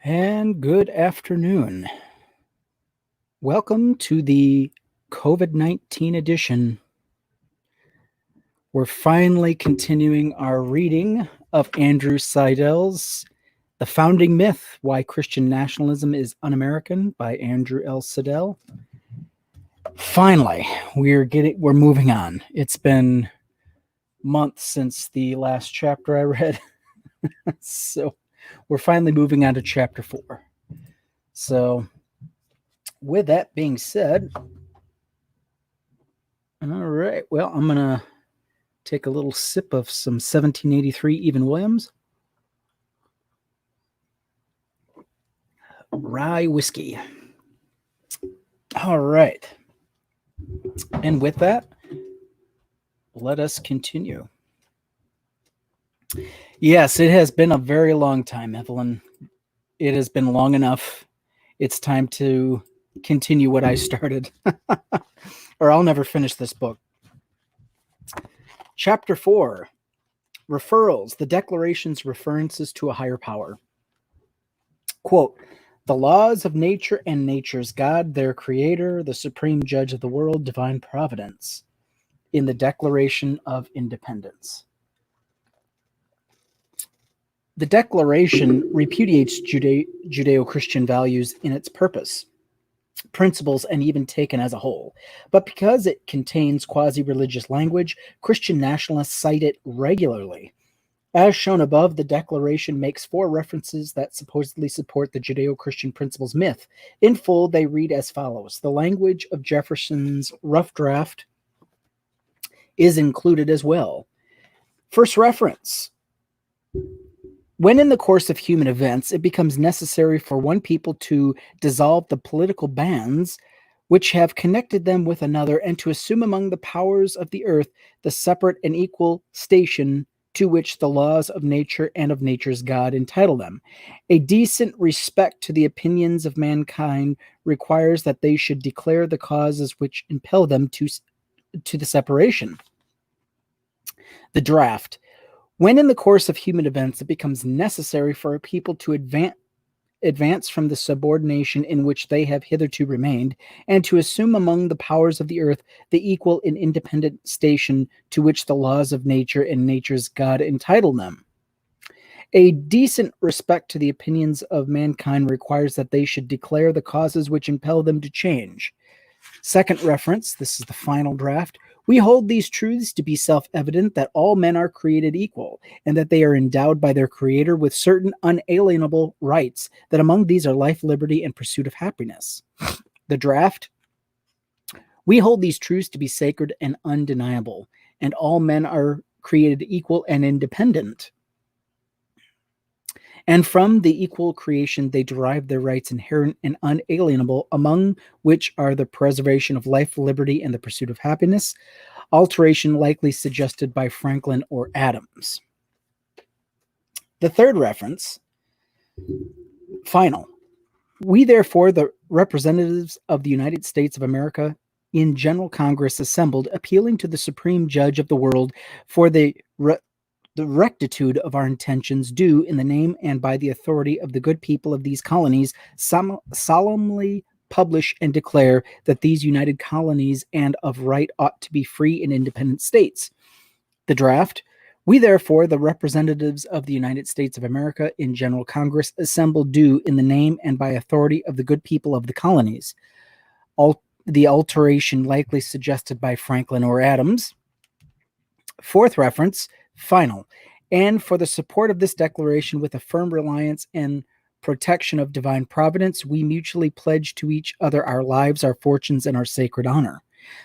And good afternoon. Welcome to the COVID-19 edition. We're finally continuing our reading of Andrew Seidel's The Founding Myth, Why Christian Nationalism is Un-American by Andrew L. Seidel. Finally, we're moving on. It's been months since the last chapter I read. So we're finally moving on to chapter 4. So with that being said, all right, well, I'm going to take a little sip of some 1783 Even Williams rye whiskey. All right. And with that, let us continue. Yes, it has been a very long time, Evelyn. It has been long enough. It's time to continue what I started, or I'll never finish this book. Chapter 4, Referrals, the Declaration's References to a Higher Power. Quote, the laws of nature and nature's God, their creator, the supreme judge of the world, divine providence, in the Declaration of Independence. The Declaration repudiates Judeo-Christian values in its purpose, principles, and even taken as a whole. But because it contains quasi-religious language, Christian nationalists cite it regularly. As shown above, the Declaration makes 4 references that supposedly support the Judeo-Christian principles myth. In full, they read as follows. The language of Jefferson's rough draft is included as well. First reference. When in the course of human events, it becomes necessary for one people to dissolve the political bands which have connected them with another, and to assume among the powers of the earth the separate and equal station to which the laws of nature and of nature's God entitle them. A decent respect to the opinions of mankind requires that they should declare the causes which impel them to the separation. The draft. When in the course of human events it becomes necessary for a people to advance from the subordination in which they have hitherto remained, and to assume among the powers of the earth the equal and independent station to which the laws of nature and nature's God entitle them. A decent respect to the opinions of mankind requires that they should declare the causes which impel them to change. Second reference, this is the final draft. We hold these truths to be self-evident, that all men are created equal, and that they are endowed by their Creator with certain unalienable rights, that among these are life, liberty, and pursuit of happiness. The draft. We hold these truths to be sacred and undeniable, and all men are created equal and independent. And from the equal creation they derive their rights inherent and unalienable, among which are the preservation of life, liberty, and the pursuit of happiness, alteration likely suggested by Franklin or Adams. The third reference, final. We, therefore, the representatives of the United States of America in General Congress assembled, appealing to the Supreme Judge of the world for the rectitude of our intentions, do, in the name and by the authority of the good people of these colonies, solemnly publish and declare that these united colonies and of right ought to be free and independent states. The draft. We, therefore, the representatives of the United States of America in General Congress, assemble, do, in the name and by authority of the good people of the colonies. The alteration likely suggested by Franklin or Adams. Fourth reference, final. And for the support of this declaration, with a firm reliance and protection of divine providence, we mutually pledge to each other our lives, our fortunes, and our sacred honor.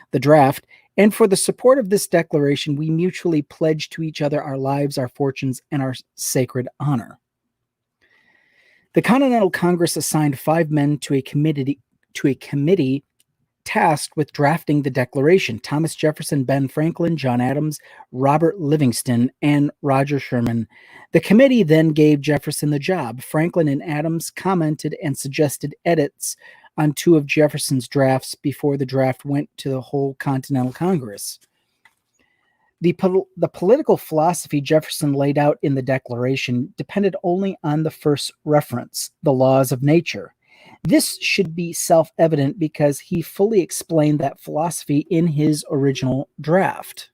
The draft. And for the support of this declaration, we mutually pledge to each other our lives, our fortunes, and our sacred honor. The Continental Congress assigned 5 men to a committee tasked with drafting the Declaration: Thomas Jefferson, Ben Franklin, John Adams, Robert Livingston, and Roger Sherman. The committee then gave Jefferson the job. Franklin and Adams commented and suggested edits on 2 of Jefferson's drafts before the draft went to the whole Continental Congress. The political philosophy Jefferson laid out in the Declaration depended only on the first reference, the laws of nature. This should be self-evident because he fully explained that philosophy in his original draft,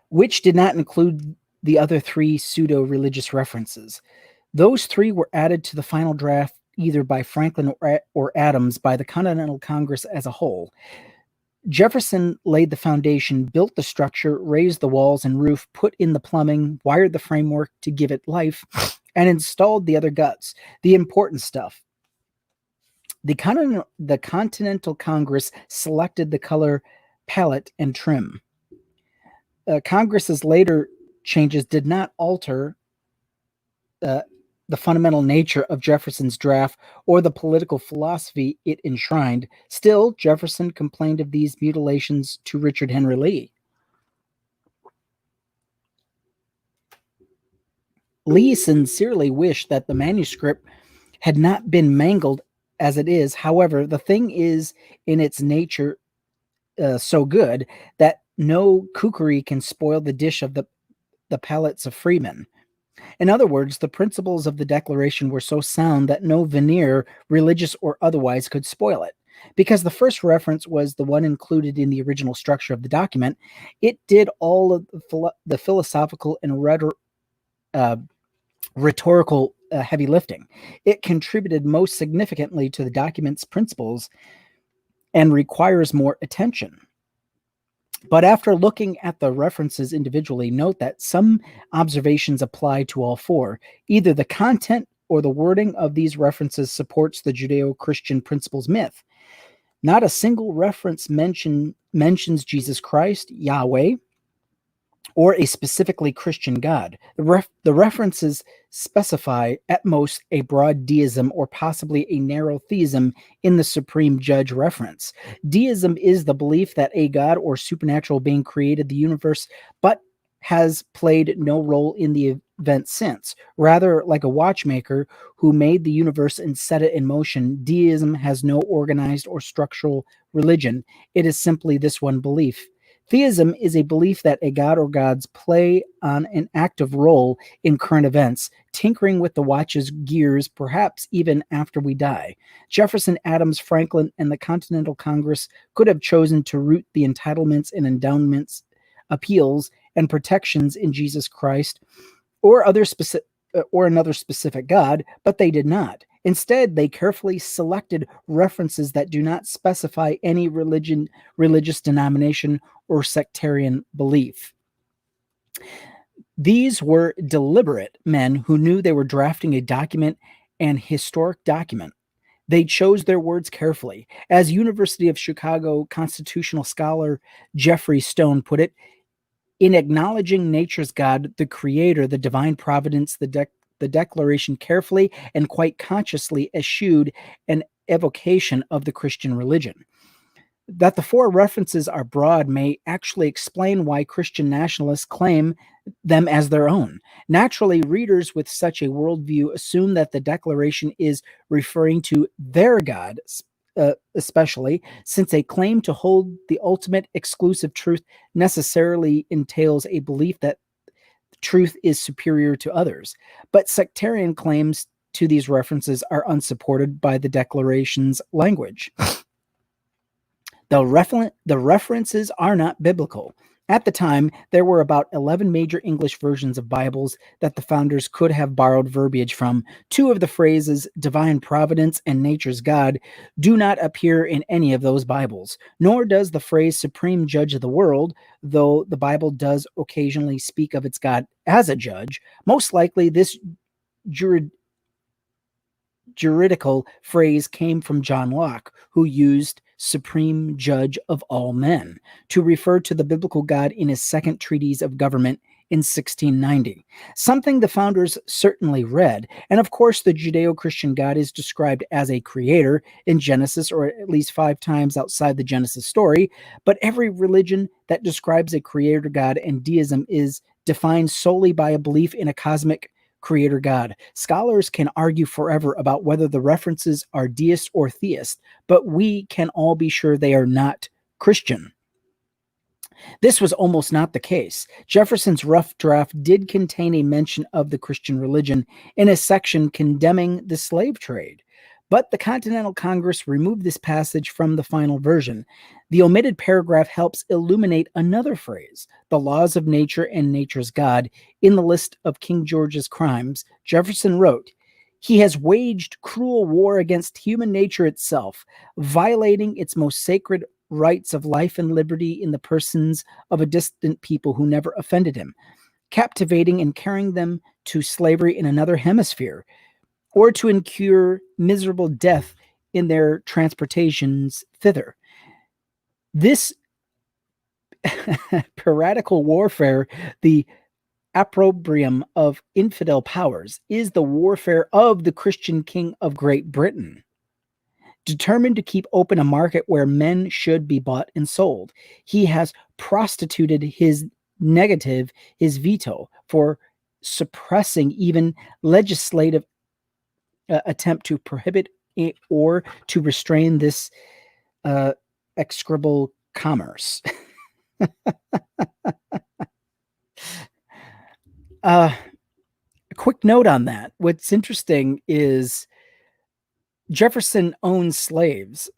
which did not include the other three pseudo-religious references. Those three were added to the final draft either by Franklin or Adams by the Continental Congress as a whole. Jefferson laid the foundation, built the structure, raised the walls and roof, put in the plumbing, wired the framework to give it life, and installed the other guts, the important stuff. The Continental Congress selected the color palette and trim. Congress's later changes did not alter the fundamental nature of Jefferson's draft or the political philosophy it enshrined. Still, Jefferson complained of these mutilations to Richard Henry Lee. Lee sincerely wished that the manuscript had not been mangled as it is. However, the thing is in its nature so good that no cookery can spoil the dish of the palates of freemen. In other words, the principles of the Declaration were so sound that no veneer, religious or otherwise, could spoil it. Because the first reference was the one included in the original structure of the document, it did all of the philosophical and rhetorical heavy lifting. It contributed most significantly to the document's principles and requires more attention. But after looking at the references individually, note that some observations apply to all four. Either the content or the wording of these references supports the Judeo-Christian principles myth. Not a single reference mentions Jesus Christ, Yahweh, or a specifically Christian God. The references specify at most a broad deism or possibly a narrow theism in the supreme judge reference. Deism is the belief that a God or supernatural being created the universe, but has played no role in the event since. Rather, like a watchmaker who made the universe and set it in motion, deism has no organized or structural religion. It is simply this one belief. Theism is a belief that a god or gods play on an active role in current events, tinkering with the watch's gears, perhaps even after we die. Jefferson, Adams, Franklin, and the Continental Congress could have chosen to root the entitlements and endowments, appeals, and protections in Jesus Christ or another specific god, but they did not. Instead, they carefully selected references that do not specify any religious denomination, or sectarian belief. These were deliberate men who knew they were drafting a document, an historic document. They chose their words carefully. As University of Chicago constitutional scholar Jeffrey Stone put it, in acknowledging nature's God, the creator, the divine providence, the Declaration carefully and quite consciously eschewed an evocation of the Christian religion. That the four references are broad may actually explain why Christian nationalists claim them as their own. Naturally, readers with such a worldview assume that the Declaration is referring to their God, especially since a claim to hold the ultimate exclusive truth necessarily entails a belief that truth is superior to others. But sectarian claims to these references are unsupported by the Declaration's language. The references are not biblical. At the time, there were about 11 major English versions of Bibles that the founders could have borrowed verbiage from. Two of the phrases, divine providence and nature's God, do not appear in any of those Bibles, nor does the phrase supreme judge of the world, though the Bible does occasionally speak of its God as a judge. Most likely, this juridical phrase came from John Locke, who used supreme judge of all men to refer to the biblical God in his second treatise of government in 1690, something the founders certainly read. And of course, the Judeo-Christian God is described as a creator in Genesis, or at least 5 times outside the Genesis story. But every religion that describes a creator God, and deism is defined solely by a belief in a cosmic creator God. Scholars can argue forever about whether the references are deist or theist, but we can all be sure they are not Christian. This was almost not the case. Jefferson's rough draft did contain a mention of the Christian religion in a section condemning the slave trade, but the Continental Congress removed this passage from the final version. The omitted paragraph helps illuminate another phrase, the laws of nature and nature's God. In the list of King George's crimes, Jefferson wrote, "He has waged cruel war against human nature itself, violating its most sacred rights of life and liberty in the persons of a distant people who never offended him, captivating and carrying them to slavery in another hemisphere, or to incur miserable death in their transportations thither. This piratical warfare, the opprobrium of infidel powers, is the warfare of the Christian king of Great Britain, determined to keep open a market where men should be bought and sold. He has prostituted his negative, his veto, for suppressing even legislative attempt to prohibit or to restrain this execrable commerce." A quick note on that. What's interesting is Jefferson owned slaves.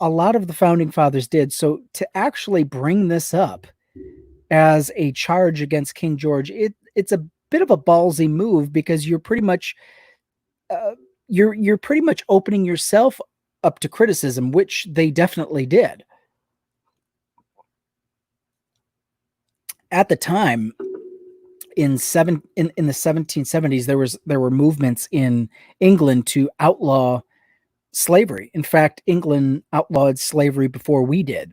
A lot of the founding fathers did. So to actually bring this up as a charge against King George, it's a bit of a ballsy move, because you're pretty much you're pretty much opening yourself up to criticism, which they definitely did. At the time, in the 1770s, there were movements in England to outlaw slavery. In fact, England outlawed slavery before we did.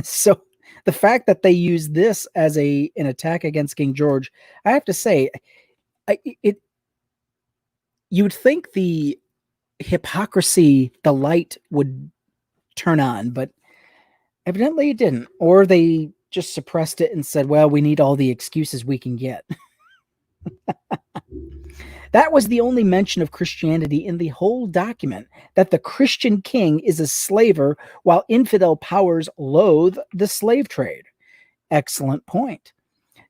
So the fact that they used this as an attack against King George, I have to say, you'd think the hypocrisy, the light would turn on, but evidently it didn't. Or they just suppressed it and said, well, we need all the excuses we can get. That was the only mention of Christianity in the whole document, that the Christian king is a slaver while infidel powers loathe the slave trade. Excellent point.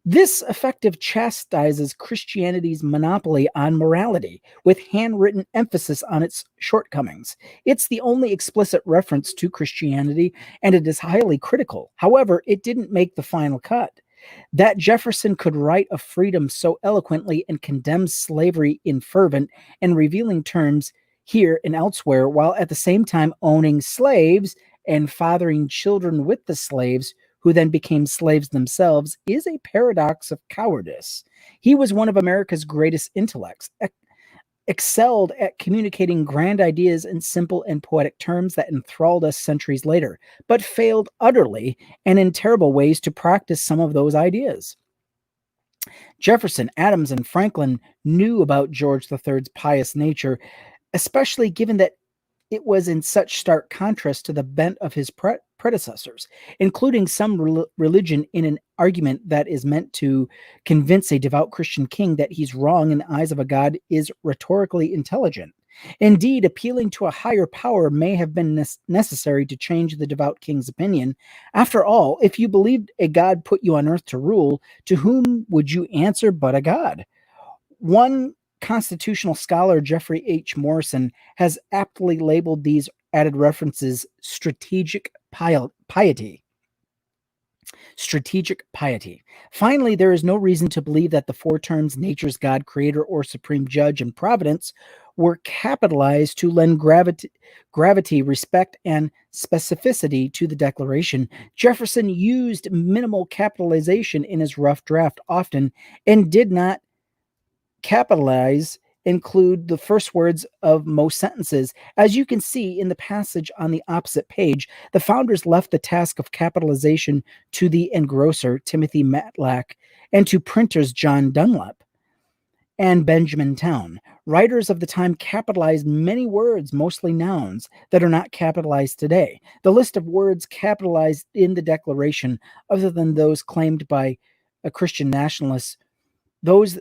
This effective chastises Christianity's monopoly on morality, with handwritten emphasis on its shortcomings. It's the only explicit reference to Christianity, and it is highly critical. However, it didn't make the final cut. That Jefferson could write of freedom so eloquently and condemn slavery in fervent and revealing terms here and elsewhere, while at the same time owning slaves and fathering children with the slaves, who then became slaves themselves, is a paradox of cowardice. He was one of America's greatest intellects, excelled at communicating grand ideas in simple and poetic terms that enthralled us centuries later, but failed utterly and in terrible ways to practice some of those ideas. Jefferson, Adams, and Franklin knew about George III's pious nature, especially given that it was in such stark contrast to the bent of his predecessors, including some religion, in an argument that is meant to convince a devout Christian king that he's wrong in the eyes of a God is rhetorically intelligent. Indeed, appealing to a higher power may have been necessary to change the devout king's opinion. After all, if you believed a God put you on earth to rule, to whom would you answer but a God? One constitutional scholar, Jeffrey H. Morrison, has aptly labeled these added references strategic piety. Strategic piety. Finally, there is no reason to believe that the four terms nature's God, creator, or supreme judge, and providence were capitalized to lend gravity, respect, and specificity to the Declaration. Jefferson used minimal capitalization in his rough draft often, and did not include the first words of most sentences. As you can see in the passage on the opposite page, the founders left the task of capitalization to the engrosser, Timothy Matlack, and to printers John Dunlap and Benjamin Town. Writers of the time capitalized many words, mostly nouns, that are not capitalized today. The list of words capitalized in the Declaration, other than those claimed by a Christian nationalists, those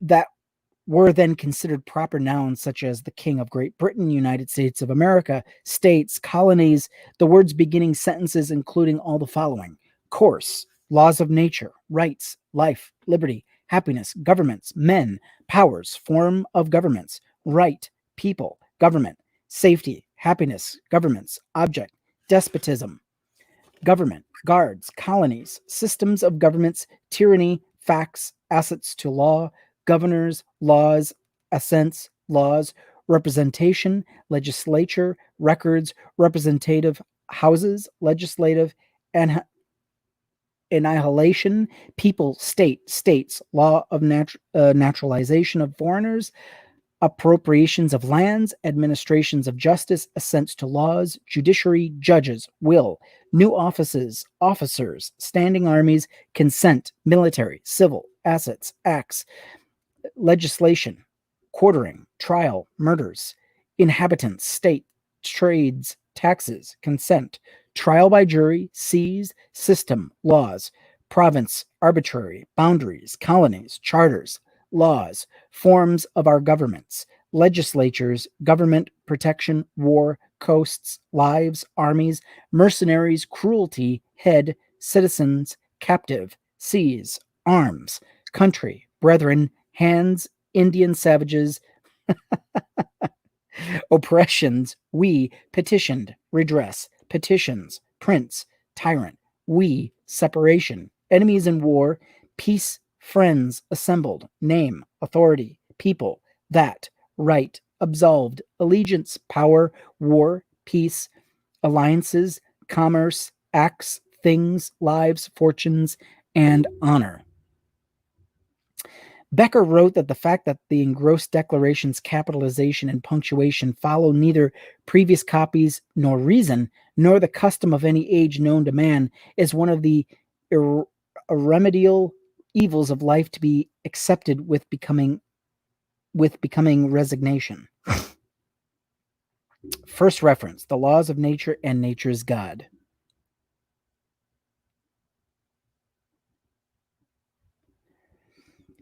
that were then considered proper nouns such as the King of Great Britain, United States of America, states, colonies, the words beginning sentences including all the following: course, laws of nature, rights, life, liberty, happiness, governments, men, powers, form of governments, right, people, government, safety, happiness, governments, object, despotism, government, guards, colonies, systems of governments, tyranny, facts, assets to law, governors, laws, assents, laws, representation, legislature, records, representative houses, legislative, and annihilation, people, state, states, law of naturalization of foreigners, appropriations of lands, administrations of justice, assents to laws, judiciary, judges, will, new offices, officers, standing armies, consent, military, civil, assets, acts, legislation, quartering, trial, murders, inhabitants, state, trades, taxes, consent, trial by jury, seize, system, laws, province, arbitrary, boundaries, colonies, charters, laws, forms of our governments, legislatures, government, protection, war, coasts, lives, armies, mercenaries, cruelty, head, citizens, captive, seas, arms, country, brethren, hands, Indian savages, oppressions, we, petitioned, redress, petitions, prince, tyrant, we, separation, enemies in war, peace, friends, assembled, name, authority, people, that, right, absolved, allegiance, power, war, peace, alliances, commerce, acts, things, lives, fortunes, and honor. Becker wrote that the fact that the engrossed declaration's capitalization and punctuation follow neither previous copies nor reason, nor the custom of any age known to man, is one of the irremediable evils of life to be accepted with becoming resignation. First reference: the laws of nature and nature's God.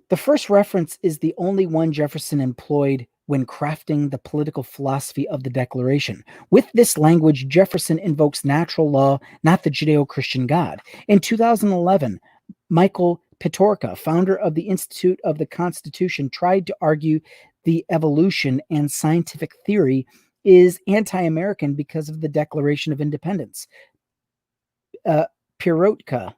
The first reference is the only one Jefferson employed when crafting the political philosophy of the Declaration. With this language, Jefferson invokes natural law, not the Judeo-Christian God. In 2011, Michael Pitorka, founder of the Institute of the Constitution, tried to argue the evolution and scientific theory is anti-American because of the Declaration of Independence. Pirotka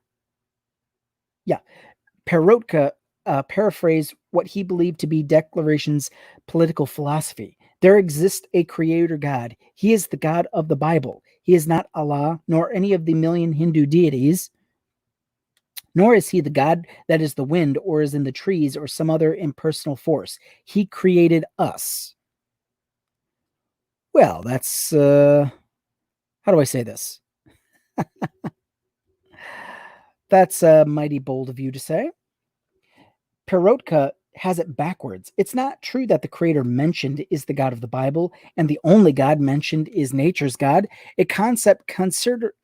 paraphrased what he believed to be Declaration's political philosophy. There exists a creator God. He is the God of the Bible. He is not Allah, nor any of the million Hindu deities, nor is he the God that is the wind or is in the trees or some other impersonal force. He created us. Well, that's, how do I say this? That's mighty bold of you to say. Pirotka has it backwards. It's not true that the creator mentioned is the God of the Bible and the only God mentioned is nature's God, a concept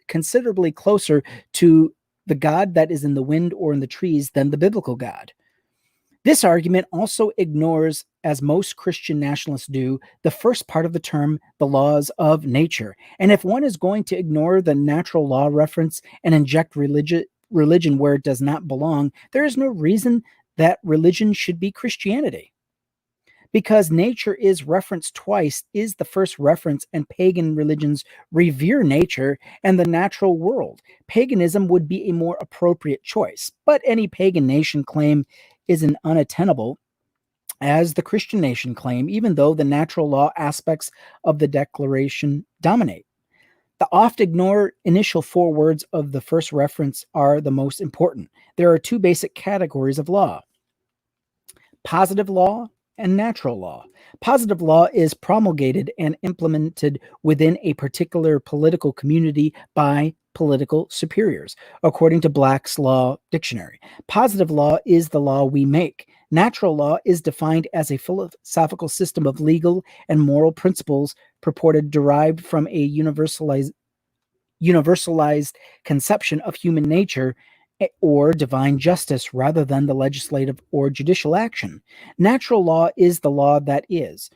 considerably closer to the God that is in the wind or in the trees than the biblical God. This argument also ignores, as most Christian nationalists do, the first part of the term, the laws of nature. And if one is going to ignore the natural law reference and inject religion where it does not belong, there is no reason that religion should be Christianity. Because nature is referenced twice is the first reference, and pagan religions revere nature and the natural world. Paganism would be a more appropriate choice, but any pagan nation claim is an unattainable as the Christian nation claim, even though the natural law aspects of the Declaration dominate. The oft-ignored initial four words of the first reference are the most important. There are two basic categories of law: positive law and natural law. Positive law is promulgated and implemented within a particular political community by political superiors, according to Black's Law Dictionary. Positive law is the law we make. Natural law is defined as a philosophical system of legal and moral principles purported derived from a universalized conception of human nature or divine justice rather than the legislative or judicial action. Natural law is the law that is.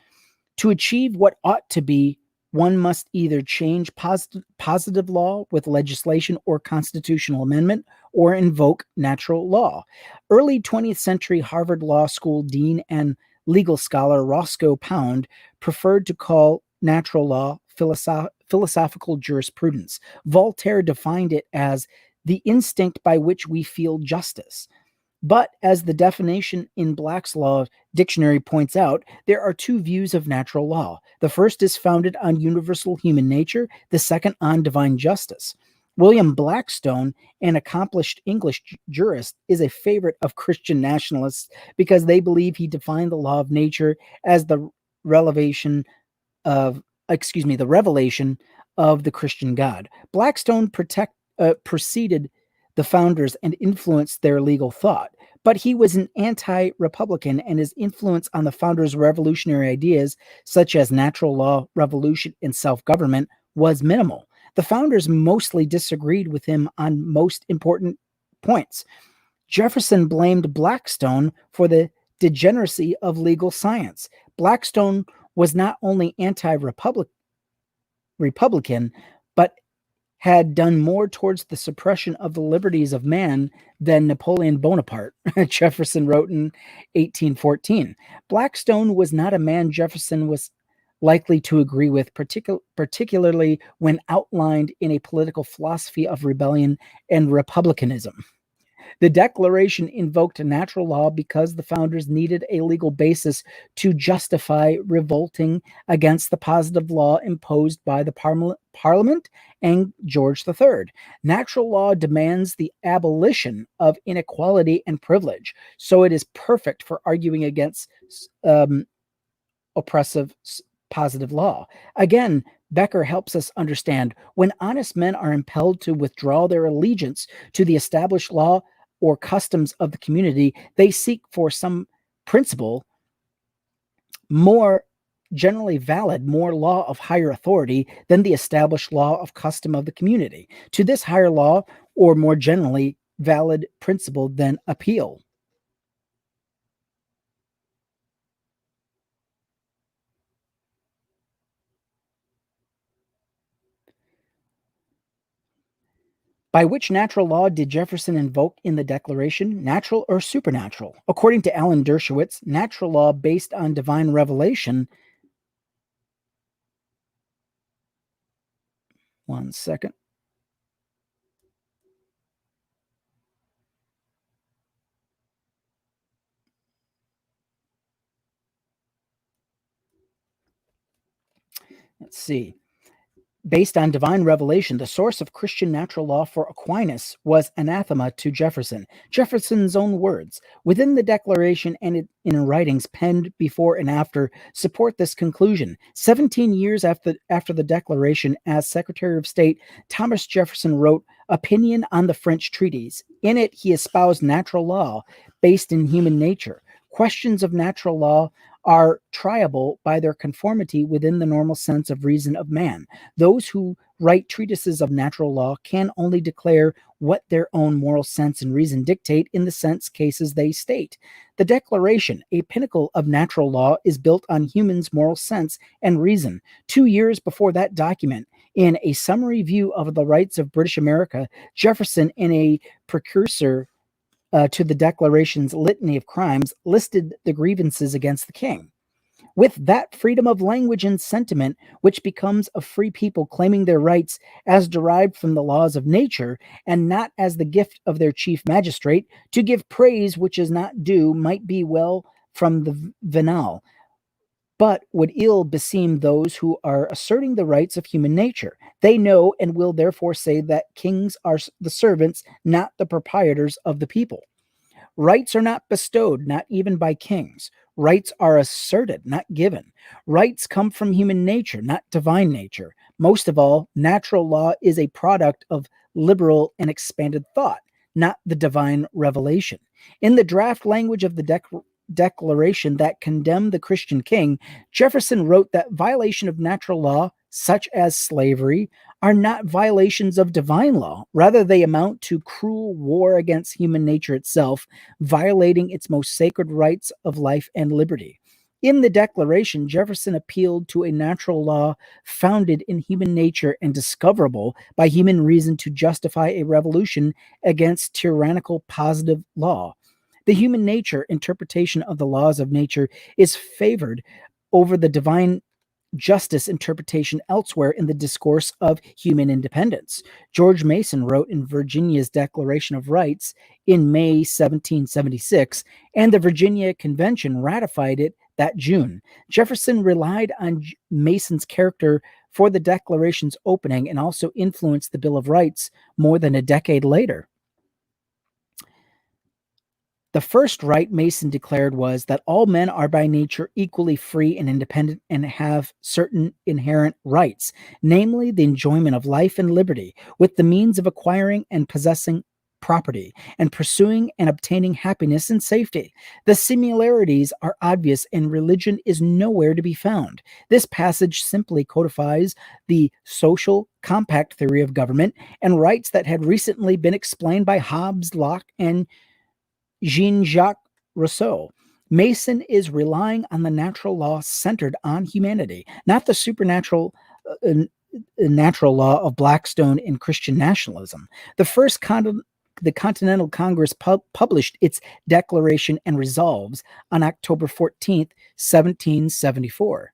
To achieve what ought to be, one must either change positive law with legislation or constitutional amendment, or invoke natural law. Early 20th century Harvard Law School dean and legal scholar Roscoe Pound preferred to call natural law philosophical jurisprudence. Voltaire defined it as the instinct by which we feel justice. But as the definition in Black's Law Dictionary points out, there are two views of natural law. The first is founded on universal human nature, the second on divine justice. William Blackstone, an accomplished English jurist, is a favorite of Christian nationalists because they believe he defined the law of nature as the revelation of the Christian God. Blackstone preceded the founders and influenced their legal thought, but he was an anti-Republican, and his influence on the founders' revolutionary ideas, such as natural law, revolution, and self-government, was minimal. The founders mostly disagreed with him on most important points. Jefferson blamed Blackstone for the degeneracy of legal science. Blackstone was not only anti-Republican, but had done more towards the suppression of the liberties of man than Napoleon Bonaparte, Jefferson wrote in 1814. Blackstone was not a man Jefferson was likely to agree with, particularly when outlined in a political philosophy of rebellion and republicanism. The Declaration invoked natural law because the founders needed a legal basis to justify revolting against the positive law imposed by the Parliament and George III. Natural law demands the abolition of inequality and privilege, so it is perfect for arguing against oppressive positive law. Again, Becker helps us understand when honest men are impelled to withdraw their allegiance to the established law or customs of the community, they seek for some principle more generally valid, more law of higher authority than the established law of custom of the community. To this higher law, or more generally valid principle, then appeal. By which natural law did Jefferson invoke in the Declaration, natural or supernatural? According to Alan Dershowitz, natural law based on divine revelation. One second. Let's see. Based on divine revelation, the source of Christian natural law for Aquinas was anathema to Jefferson. Jefferson's own words, within the Declaration and in writings penned before and after, support this conclusion. 17 years after the Declaration, as Secretary of State, Thomas Jefferson wrote Opinion on the French Treaties. In it, he espoused natural law based in human nature. Questions of natural law are triable by their conformity within the normal sense of reason of man. Those who write treatises of natural law can only declare what their own moral sense and reason dictate in the sense cases they state. The Declaration, a pinnacle of natural law, is built on humans' moral sense and reason. 2 years before that document, in a summary view of the rights of British America, Jefferson, in a precursor to the Declaration's litany of crimes, listed the grievances against the king. With that freedom of language and sentiment, which becomes a free people claiming their rights as derived from the laws of nature, and not as the gift of their chief magistrate, to give praise which is not due might be well from the venal, but would ill beseem those who are asserting the rights of human nature. They know and will therefore say that kings are the servants, not the proprietors of the people. Rights are not bestowed, not even by kings. Rights are asserted, not given. Rights come from human nature, not divine nature. Most of all, natural law is a product of liberal and expanded thought, not the divine revelation. In the draft language of the Declaration that condemned the Christian king, Jefferson wrote that violation of natural law, such as slavery, are not violations of divine law. Rather, they amount to cruel war against human nature itself, violating its most sacred rights of life and liberty. In the Declaration, Jefferson appealed to a natural law founded in human nature and discoverable by human reason to justify a revolution against tyrannical positive law. The human nature interpretation of the laws of nature is favored over the divine justice interpretation elsewhere in the discourse of human independence. George Mason wrote in Virginia's Declaration of Rights in May 1776, and the Virginia Convention ratified it that June. Jefferson relied on Mason's character for the Declaration's opening and also influenced the Bill of Rights more than a decade later. The first right Mason declared was that all men are by nature equally free and independent and have certain inherent rights, namely the enjoyment of life and liberty, with the means of acquiring and possessing property, and pursuing and obtaining happiness and safety. The similarities are obvious, and religion is nowhere to be found. This passage simply codifies the social compact theory of government and rights that had recently been explained by Hobbes, Locke, and Jean-Jacques Rousseau. Mason is relying on the natural law centered on humanity, not the supernatural natural law of Blackstone and Christian nationalism. The Continental Congress published its Declaration and Resolves on October 14th, 1774.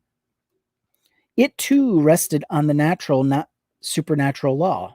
It too rested on the natural, not supernatural law.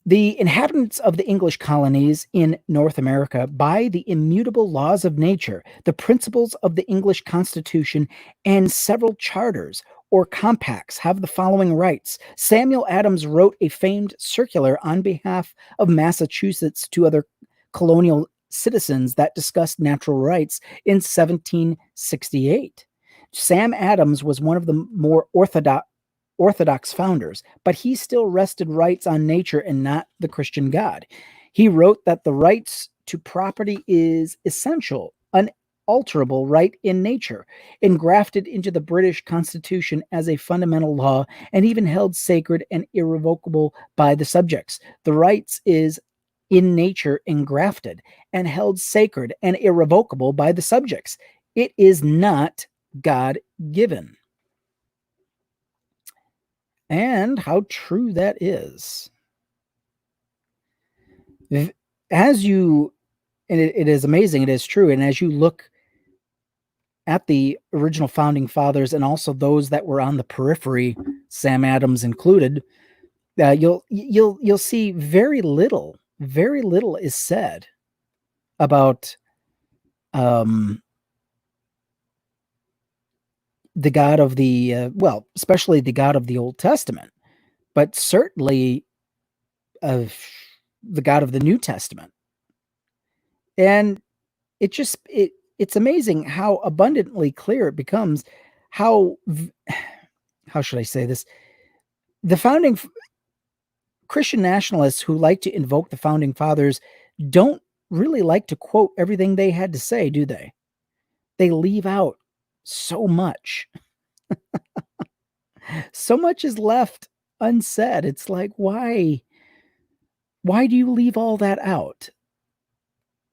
The inhabitants of the English colonies in North America, by the immutable laws of nature, the principles of the English Constitution, and several charters or compacts, have the following rights. Samuel Adams wrote a famed circular on behalf of Massachusetts to other colonial citizens that discussed natural rights in 1768. Sam Adams was one of the more orthodox founders, but he still rested rights on nature and not the Christian God. He wrote that the rights to property is essential, unalterable right in nature, engrafted into the British Constitution as a fundamental law, and even held sacred and irrevocable by the subjects. The rights is in nature engrafted and held sacred and irrevocable by the subjects. It is not God-given. And how true that is. As you, and it is amazing, it is true. And as you look at the original founding fathers and also those that were on the periphery, Sam Adams included, you'll see very little is said about the God of the especially the God of the Old Testament, but certainly of the God of the New Testament. And it's amazing how abundantly clear it becomes how should I say this? The founding Christian nationalists who like to invoke the founding fathers don't really like to quote everything they had to say, do they? They leave out so much. So much is left unsaid. It's like, why do you leave all that out?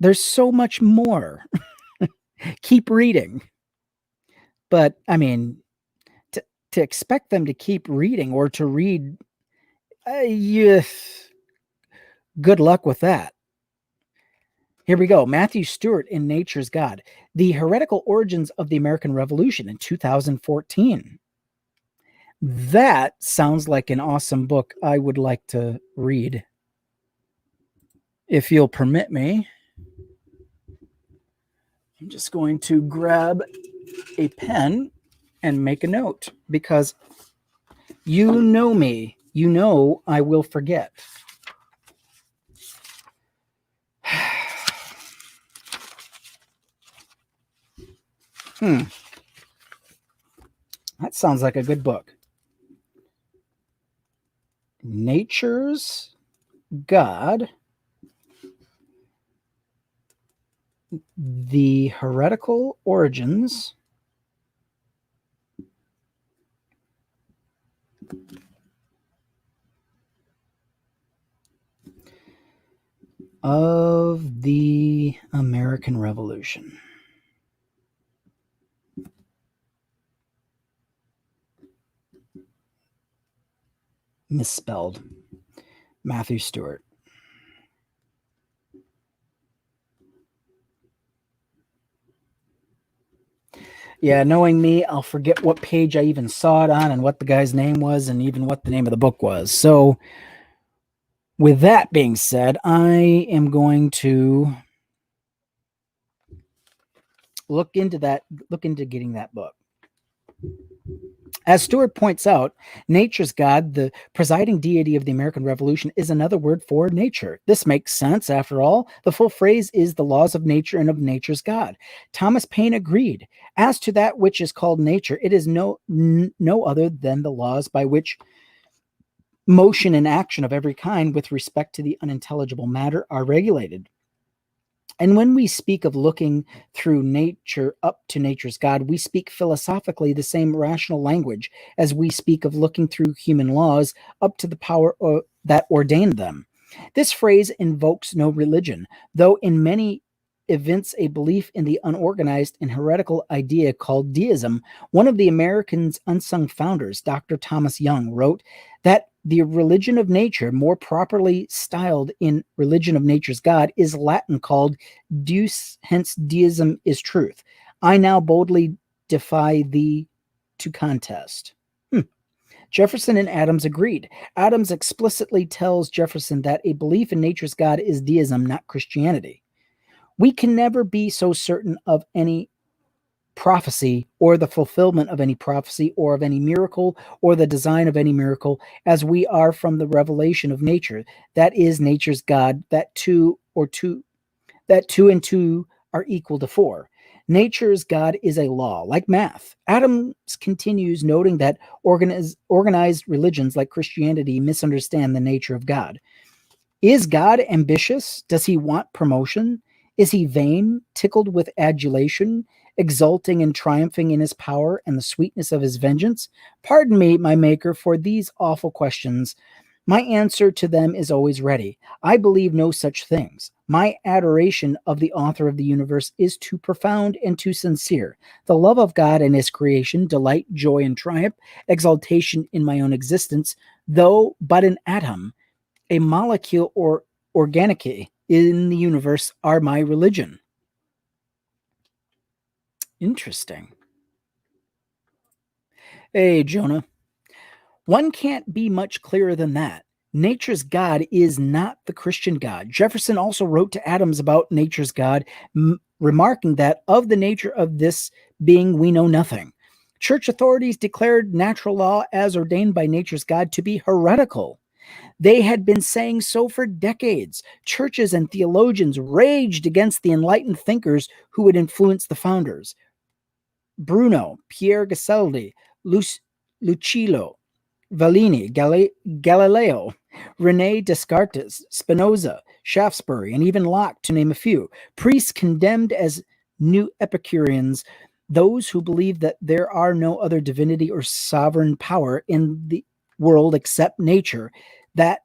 There's so much more. Keep reading. But I mean, to expect them to keep reading or to read, good luck with that. Here we go. Matthew Stewart in Nature's God, The Heretical Origins of the American Revolution in 2014. That sounds like an awesome book I would like to read. If you'll permit me, I'm just going to grab a pen and make a note because you know me. You know I will forget. That sounds like a good book. Nature's God. The heretical origins of the American Revolution. Misspelled. Matthew Stewart. Yeah, knowing me, I'll forget what page I even saw it on and what the guy's name was and even what the name of the book was. So, with that being said, I am going to look into getting that book. As Stewart points out, nature's God, the presiding deity of the American Revolution, is another word for nature. This makes sense, after all. The full phrase is the laws of nature and of nature's God. Thomas Paine agreed. As to that which is called nature, it is no other than the laws by which motion and action of every kind with respect to the unintelligible matter are regulated. And when we speak of looking through nature up to nature's God, we speak philosophically the same rational language as we speak of looking through human laws up to the power that ordained them. This phrase invokes no religion, though in many evince a belief in the unorganized and heretical idea called deism. One of the Americans' unsung founders, Dr. Thomas Young, wrote that the religion of nature, more properly styled in religion of nature's God, is Latin called Deus, hence deism is truth. I now boldly defy thee to contest. Jefferson and Adams agreed. Adams explicitly tells Jefferson that a belief in nature's God is deism, not Christianity. We can never be so certain of any prophecy or the fulfillment of any prophecy or of any miracle or the design of any miracle as we are from the revelation of nature, that is nature's God, that two and two are equal to four. Nature's God is a law, like math. Adams continues, noting that organized religions like Christianity misunderstand the nature of God. Is God ambitious? Does he want promotion? Is he vain, tickled with adulation, exulting and triumphing in his power and the sweetness of his vengeance? Pardon me, my Maker, for these awful questions. My answer to them is always ready. I believe no such things. My adoration of the author of the universe is too profound and too sincere. The love of God and his creation, delight, joy, and triumph, exaltation in my own existence, though but an atom, a molecule or organicity in the universe, are my religion. Interesting. Hey, Jonah. One can't be much clearer than that. Nature's God is not the Christian God. Jefferson also wrote to Adams about nature's God, remarking that of the nature of this being we know nothing. Church authorities declared natural law as ordained by nature's God to be heretical. They had been saying so for decades. Churches and theologians raged against the enlightened thinkers who would influence the founders. Bruno, Pierre Gassendi, Lucillo, Valini, Galileo, Rene Descartes, Spinoza, Shaftesbury, and even Locke, to name a few. Priests condemned as new Epicureans those who believe that there are no other divinity or sovereign power in the world except nature, that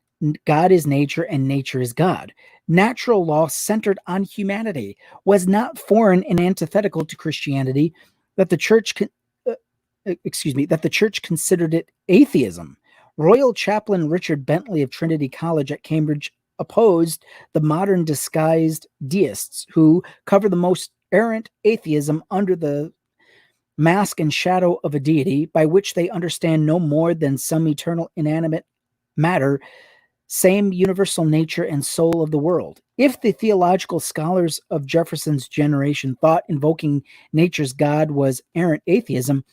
God is nature and nature is God. Natural law centered on humanity was not foreign and antithetical to Christianity, that the church that the church considered it atheism. Royal Chaplain Richard Bentley of Trinity College at Cambridge opposed the modern disguised deists who cover the most errant atheism under the mask and shadow of a deity, by which they understand no more than some eternal inanimate matter, same universal nature and soul of the world. If the theological scholars of Jefferson's generation thought invoking nature's God was errant atheism,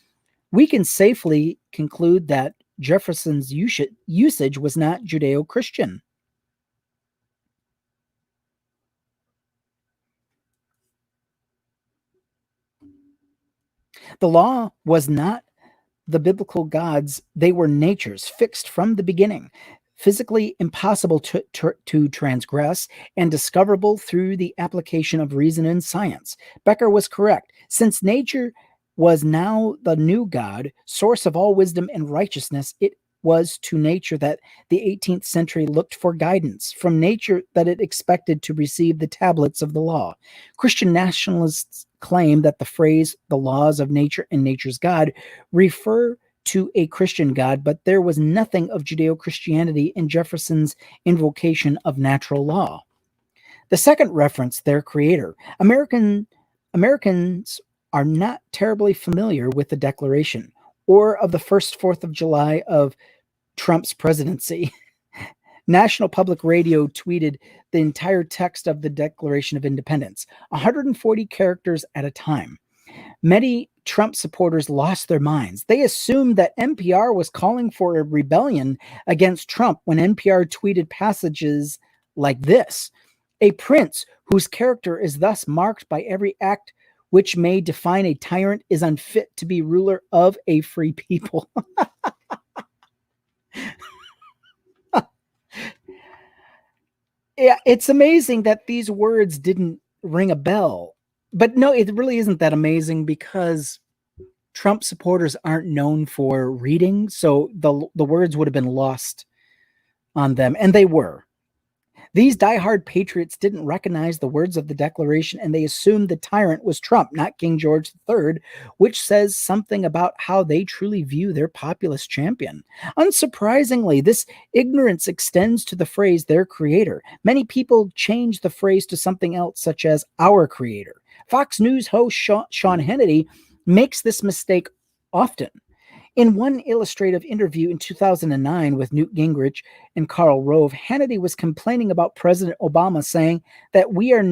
we can safely conclude that Jefferson's usage was not Judeo-Christian. The law was not the biblical gods, they were natures fixed from the beginning. physically impossible to transgress, and discoverable through the application of reason and science. Becker was correct. Since nature was now the new God, source of all wisdom and righteousness, it was to nature that the 18th century looked for guidance, from nature that it expected to receive the tablets of the law. Christian nationalists claim that the phrase, the laws of nature and nature's God, refer to a Christian God, but there was nothing of Judeo-Christianity in Jefferson's invocation of natural law. The second reference, their creator. Americans are not terribly familiar with the Declaration or of the first 4th of July of Trump's presidency. National Public Radio tweeted the entire text of the Declaration of Independence, 140 characters at a time. Many Trump supporters lost their minds. They assumed that NPR was calling for a rebellion against Trump when NPR tweeted passages like this: a prince whose character is thus marked by every act which may define a tyrant is unfit to be ruler of a free people. Yeah, it's amazing that these words didn't ring a bell. But no, it really isn't that amazing because Trump supporters aren't known for reading, so the words would have been lost on them, and they were. These diehard patriots didn't recognize the words of the Declaration, and they assumed the tyrant was Trump, not King George III, which says something about how they truly view their populist champion. Unsurprisingly, this ignorance extends to the phrase their creator. Many people change the phrase to something else, such as our creator. Fox News host Sean Hannity makes this mistake often. In one illustrative interview in 2009 with Newt Gingrich and Karl Rove, Hannity was complaining about President Obama saying that we are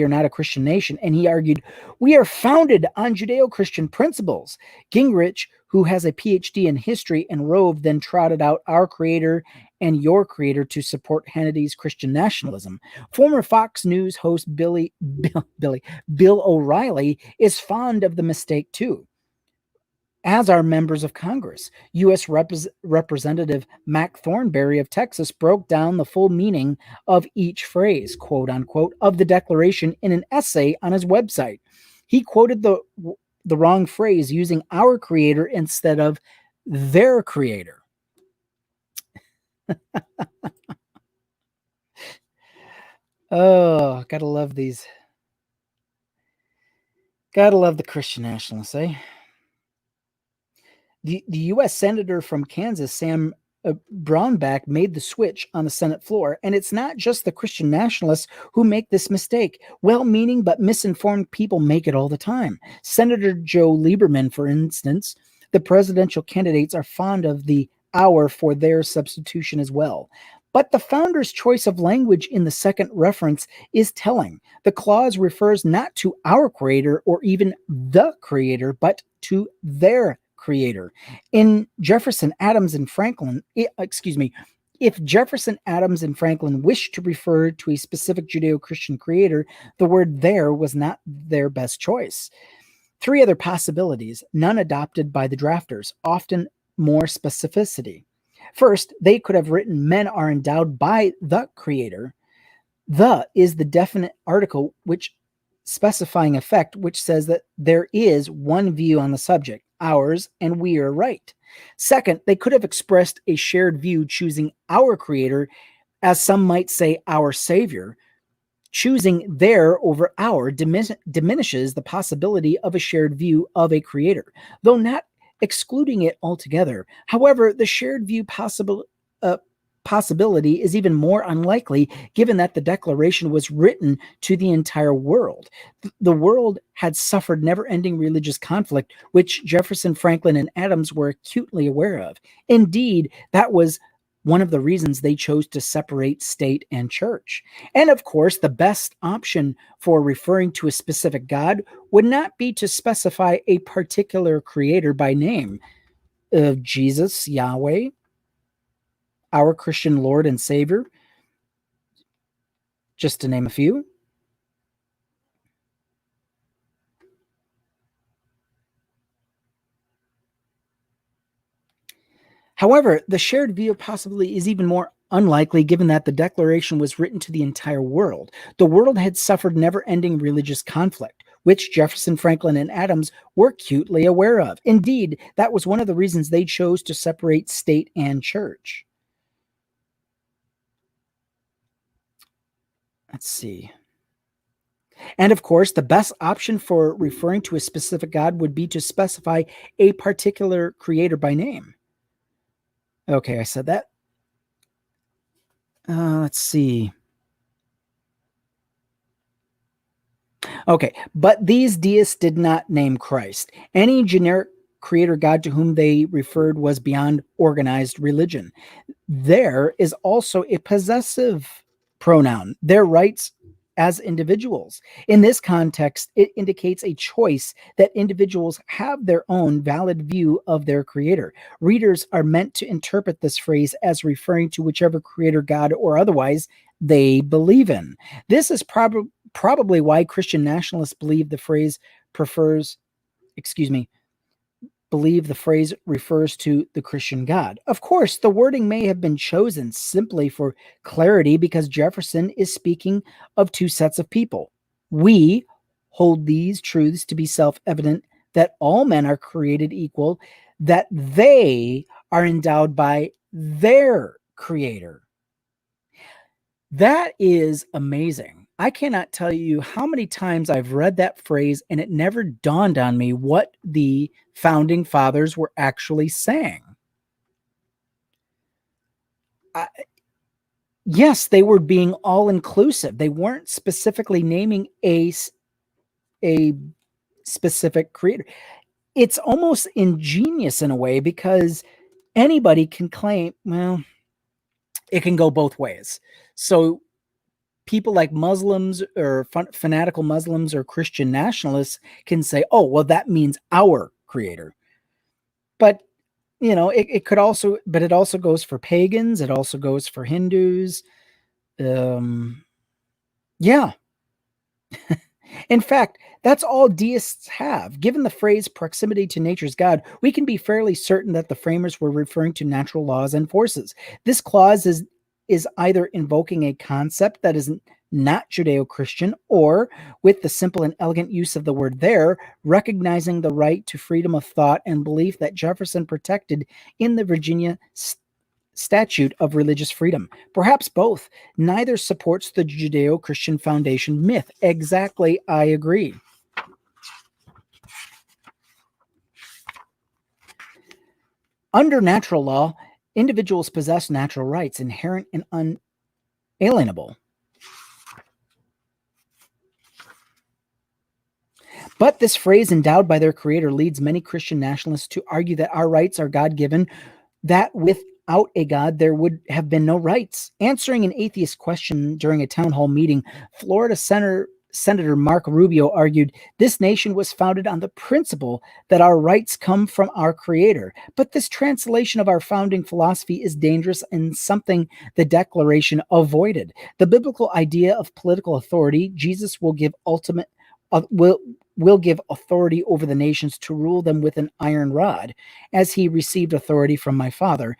not a Christian nation, and he argued, we are founded on Judeo-Christian principles. Gingrich, who has a PhD in history, and Rove then trotted out our creator and your creator to support Hannity's Christian nationalism. Former Fox News host Bill O'Reilly is fond of the mistake too, as are members of Congress. U.S. Representative Mac Thornberry of Texas broke down the full meaning of each phrase, quote unquote, of the Declaration in an essay on his website. He quoted the wrong phrase using our creator instead of their creator. Oh, gotta love these. Gotta love the Christian nationalists, eh? The U.S. Senator from Kansas, Sam Brownback, made the switch on the Senate floor, and it's not just the Christian nationalists who make this mistake. Well-meaning but misinformed people make it all the time. Senator Joe Lieberman, for instance, the presidential candidates are fond of the our for their substitution as well. But the founder's choice of language in the second reference is telling. The clause refers not to our creator or even the creator, but to their creator. In Jefferson, Adams, and Franklin, if Jefferson, Adams, and Franklin wished to refer to a specific Judeo-Christian creator, the word there was not their best choice. Three other possibilities, none adopted by the drafters, often more specificity. First, they could have written men are endowed by the creator. The is the definite article which specifying effect, which says that there is one view on the subject, ours, and we are right. Second, they could have expressed a shared view, choosing our creator, as some might say our savior. Choosing their over our diminishes the possibility of a shared view of a creator, though not excluding it altogether. However, the shared view possibility is even more unlikely, given that the Declaration was written to the entire world. The world had suffered never-ending religious conflict, which Jefferson, Franklin, and Adams were acutely aware of. Indeed, that was one of the reasons they chose to separate state and church. And of course, the best option for referring to a specific God would not be to specify a particular creator by name. Jesus, Yahweh, our Christian Lord and Savior, just to name a few. However, the shared view possibly is even more unlikely given that the Declaration was written to the entire world. The world had suffered never-ending religious conflict, which Jefferson, Franklin, and Adams were acutely aware of. Indeed, that was one of the reasons they chose to separate state and church. Let's see. And of course, the best option for referring to a specific God would be to specify a particular creator by name. Okay, I said that. Let's see. Okay, but these deists did not name Christ. Any generic creator God to whom they referred was beyond organized religion. There is also a possessive pronoun, their rights as individuals. In this context, it indicates a choice that individuals have their own valid view of their creator. Readers are meant to interpret this phrase as referring to whichever creator, God, or otherwise they believe in. This is probably why Christian nationalists believe the phrase refers to the Christian God. Of course, the wording may have been chosen simply for clarity because Jefferson is speaking of two sets of people. We hold these truths to be self-evident, that all men are created equal, that they are endowed by their creator. That is amazing. I cannot tell you how many times I've read that phrase and it never dawned on me what the founding fathers were actually saying. Yes, they were being all-inclusive. They weren't specifically naming a specific creator. It's almost ingenious in a way because anybody can claim, well, it can go both ways. So people like Muslims or fanatical Muslims or Christian nationalists can say, oh, well, that means our creator. But, you know, it could also, but it also goes for pagans. It also goes for Hindus. Yeah. In fact, that's all deists have. Given the phrase proximity to nature's God, we can be fairly certain that the framers were referring to natural laws and forces. This clause is either invoking a concept that is not Judeo-Christian, or, with the simple and elegant use of the word there, recognizing the right to freedom of thought and belief that Jefferson protected in the Virginia Statute of Religious Freedom. Perhaps both. Neither supports the Judeo-Christian foundation myth. Exactly, I agree. Under natural law, individuals possess natural rights, inherent and unalienable. But this phrase, endowed by their creator, leads many Christian nationalists to argue that our rights are God-given, that without a God, there would have been no rights. Answering an atheist question during a town hall meeting, Florida Senator Marco Rubio argued, this nation was founded on the principle that our rights come from our creator. But this translation of our founding philosophy is dangerous and something the Declaration avoided. The biblical idea of political authority, Jesus will give will give authority over the nations to rule them with an iron rod, as he received authority from my Father.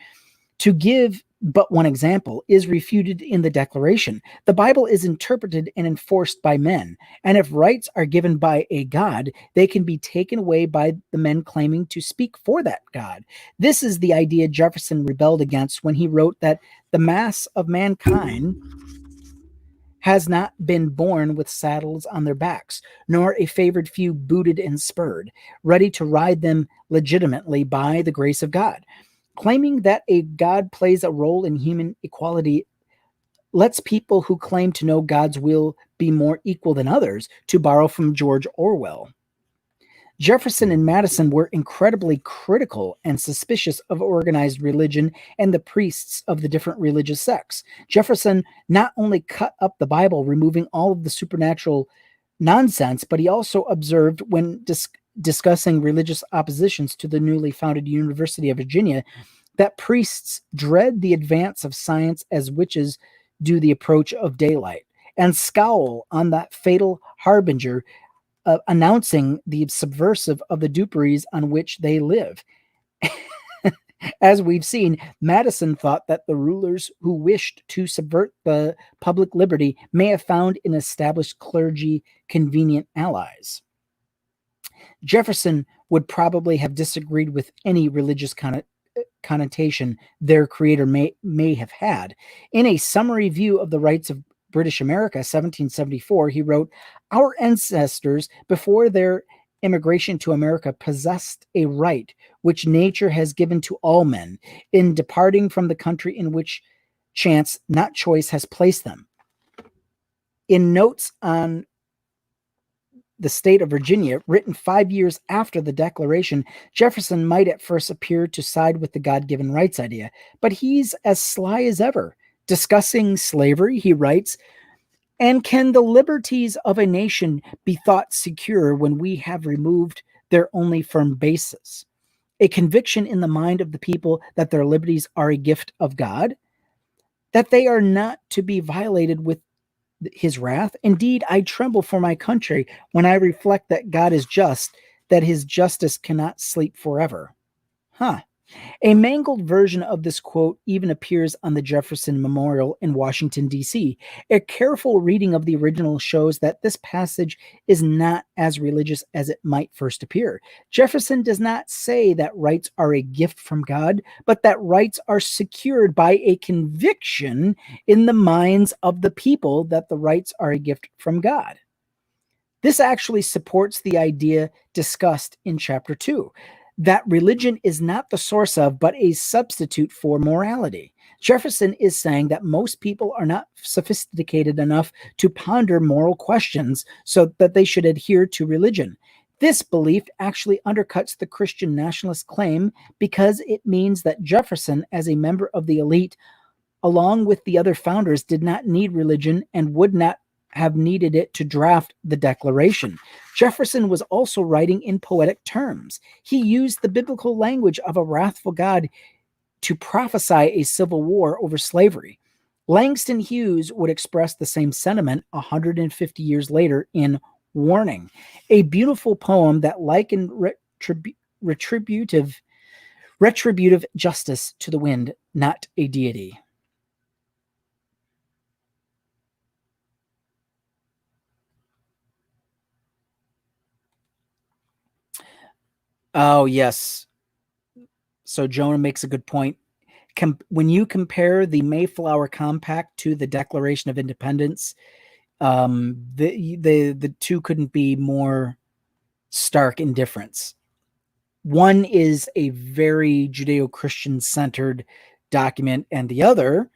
To give but one example is refuted in the Declaration. The Bible is interpreted and enforced by men, and if rights are given by a God, they can be taken away by the men claiming to speak for that God. This is the idea Jefferson rebelled against when he wrote that the mass of mankind has not been born with saddles on their backs, nor a favored few booted and spurred, ready to ride them legitimately by the grace of God. Claiming that a God plays a role in human equality lets people who claim to know God's will be more equal than others, to borrow from George Orwell. Jefferson and Madison were incredibly critical and suspicious of organized religion and the priests of the different religious sects. Jefferson not only cut up the Bible, removing all of the supernatural nonsense, but he also observed when discussing religious oppositions to the newly founded University of Virginia that priests dread the advance of science as witches do the approach of daylight, and scowl on that fatal harbinger, announcing the subversive of the duperies on which they live. As we've seen, Madison thought that the rulers who wished to subvert the public liberty may have found in established clergy convenient allies. Jefferson would probably have disagreed with any religious connotation their creator may have had. In a summary view of the rights of British America, 1774, he wrote, "Our ancestors, before their immigration to America, possessed a right which nature has given to all men in departing from the country in which chance, not choice, has placed them." In notes on the state of Virginia, written 5 years after the Declaration, Jefferson might at first appear to side with the God-given rights idea, but he's as sly as ever. Discussing slavery, he writes, "And can the liberties of a nation be thought secure when we have removed their only firm basis? A conviction in the mind of the people that their liberties are a gift of God, that they are not to be violated with his wrath. Indeed, I tremble for my country when I reflect that God is just, that his justice cannot sleep forever." A mangled version of this quote even appears on the Jefferson Memorial in Washington, D.C. A careful reading of the original shows that this passage is not as religious as it might first appear. Jefferson does not say that rights are a gift from God, but that rights are secured by a conviction in the minds of the people that the rights are a gift from God. This actually supports the idea discussed in Chapter 2, that religion is not the source of, but a substitute for morality. Jefferson is saying that most people are not sophisticated enough to ponder moral questions so that they should adhere to religion. This belief actually undercuts the Christian nationalist claim because it means that Jefferson, as a member of the elite, along with the other founders, did not need religion and would not have needed it to draft the Declaration. Jefferson was also writing in poetic terms. He used the biblical language of a wrathful God to prophesy a civil war over slavery. Langston Hughes would express the same sentiment 150 years later in Warning, a beautiful poem that likened retributive justice to the wind, not a deity. Oh, yes. So Jonah makes a good point. When you compare the Compact to the Declaration of Independence, the two couldn't be more stark in difference. One is a very Judeo-Christian centered document, and the other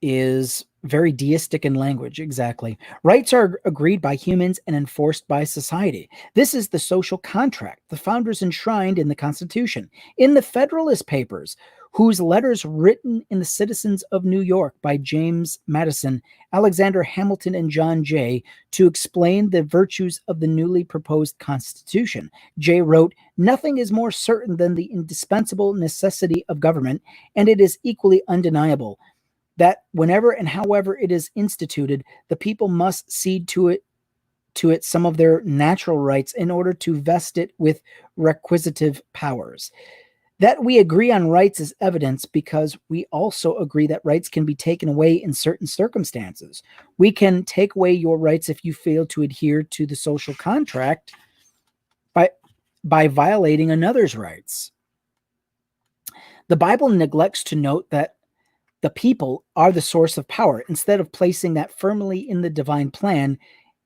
is very deistic in language. Exactly. Rights are agreed by humans and enforced by society. This is the social contract the founders enshrined in the Constitution. In the Federalist Papers, whose letters written in the Citizens of New York by James Madison, Alexander Hamilton, and John Jay to explain the virtues of the newly proposed Constitution, Jay wrote, "Nothing is more certain than the indispensable necessity of government, and it is equally undeniable that whenever and however it is instituted, the people must cede to it some of their natural rights in order to vest it with requisitive powers. That we agree on rights is evidence because we also agree that rights can be taken away in certain circumstances. We can take away your rights if you fail to adhere to the social contract by violating another's rights." The Bible neglects to note that the people are the source of power. Instead of placing that firmly in the divine plan,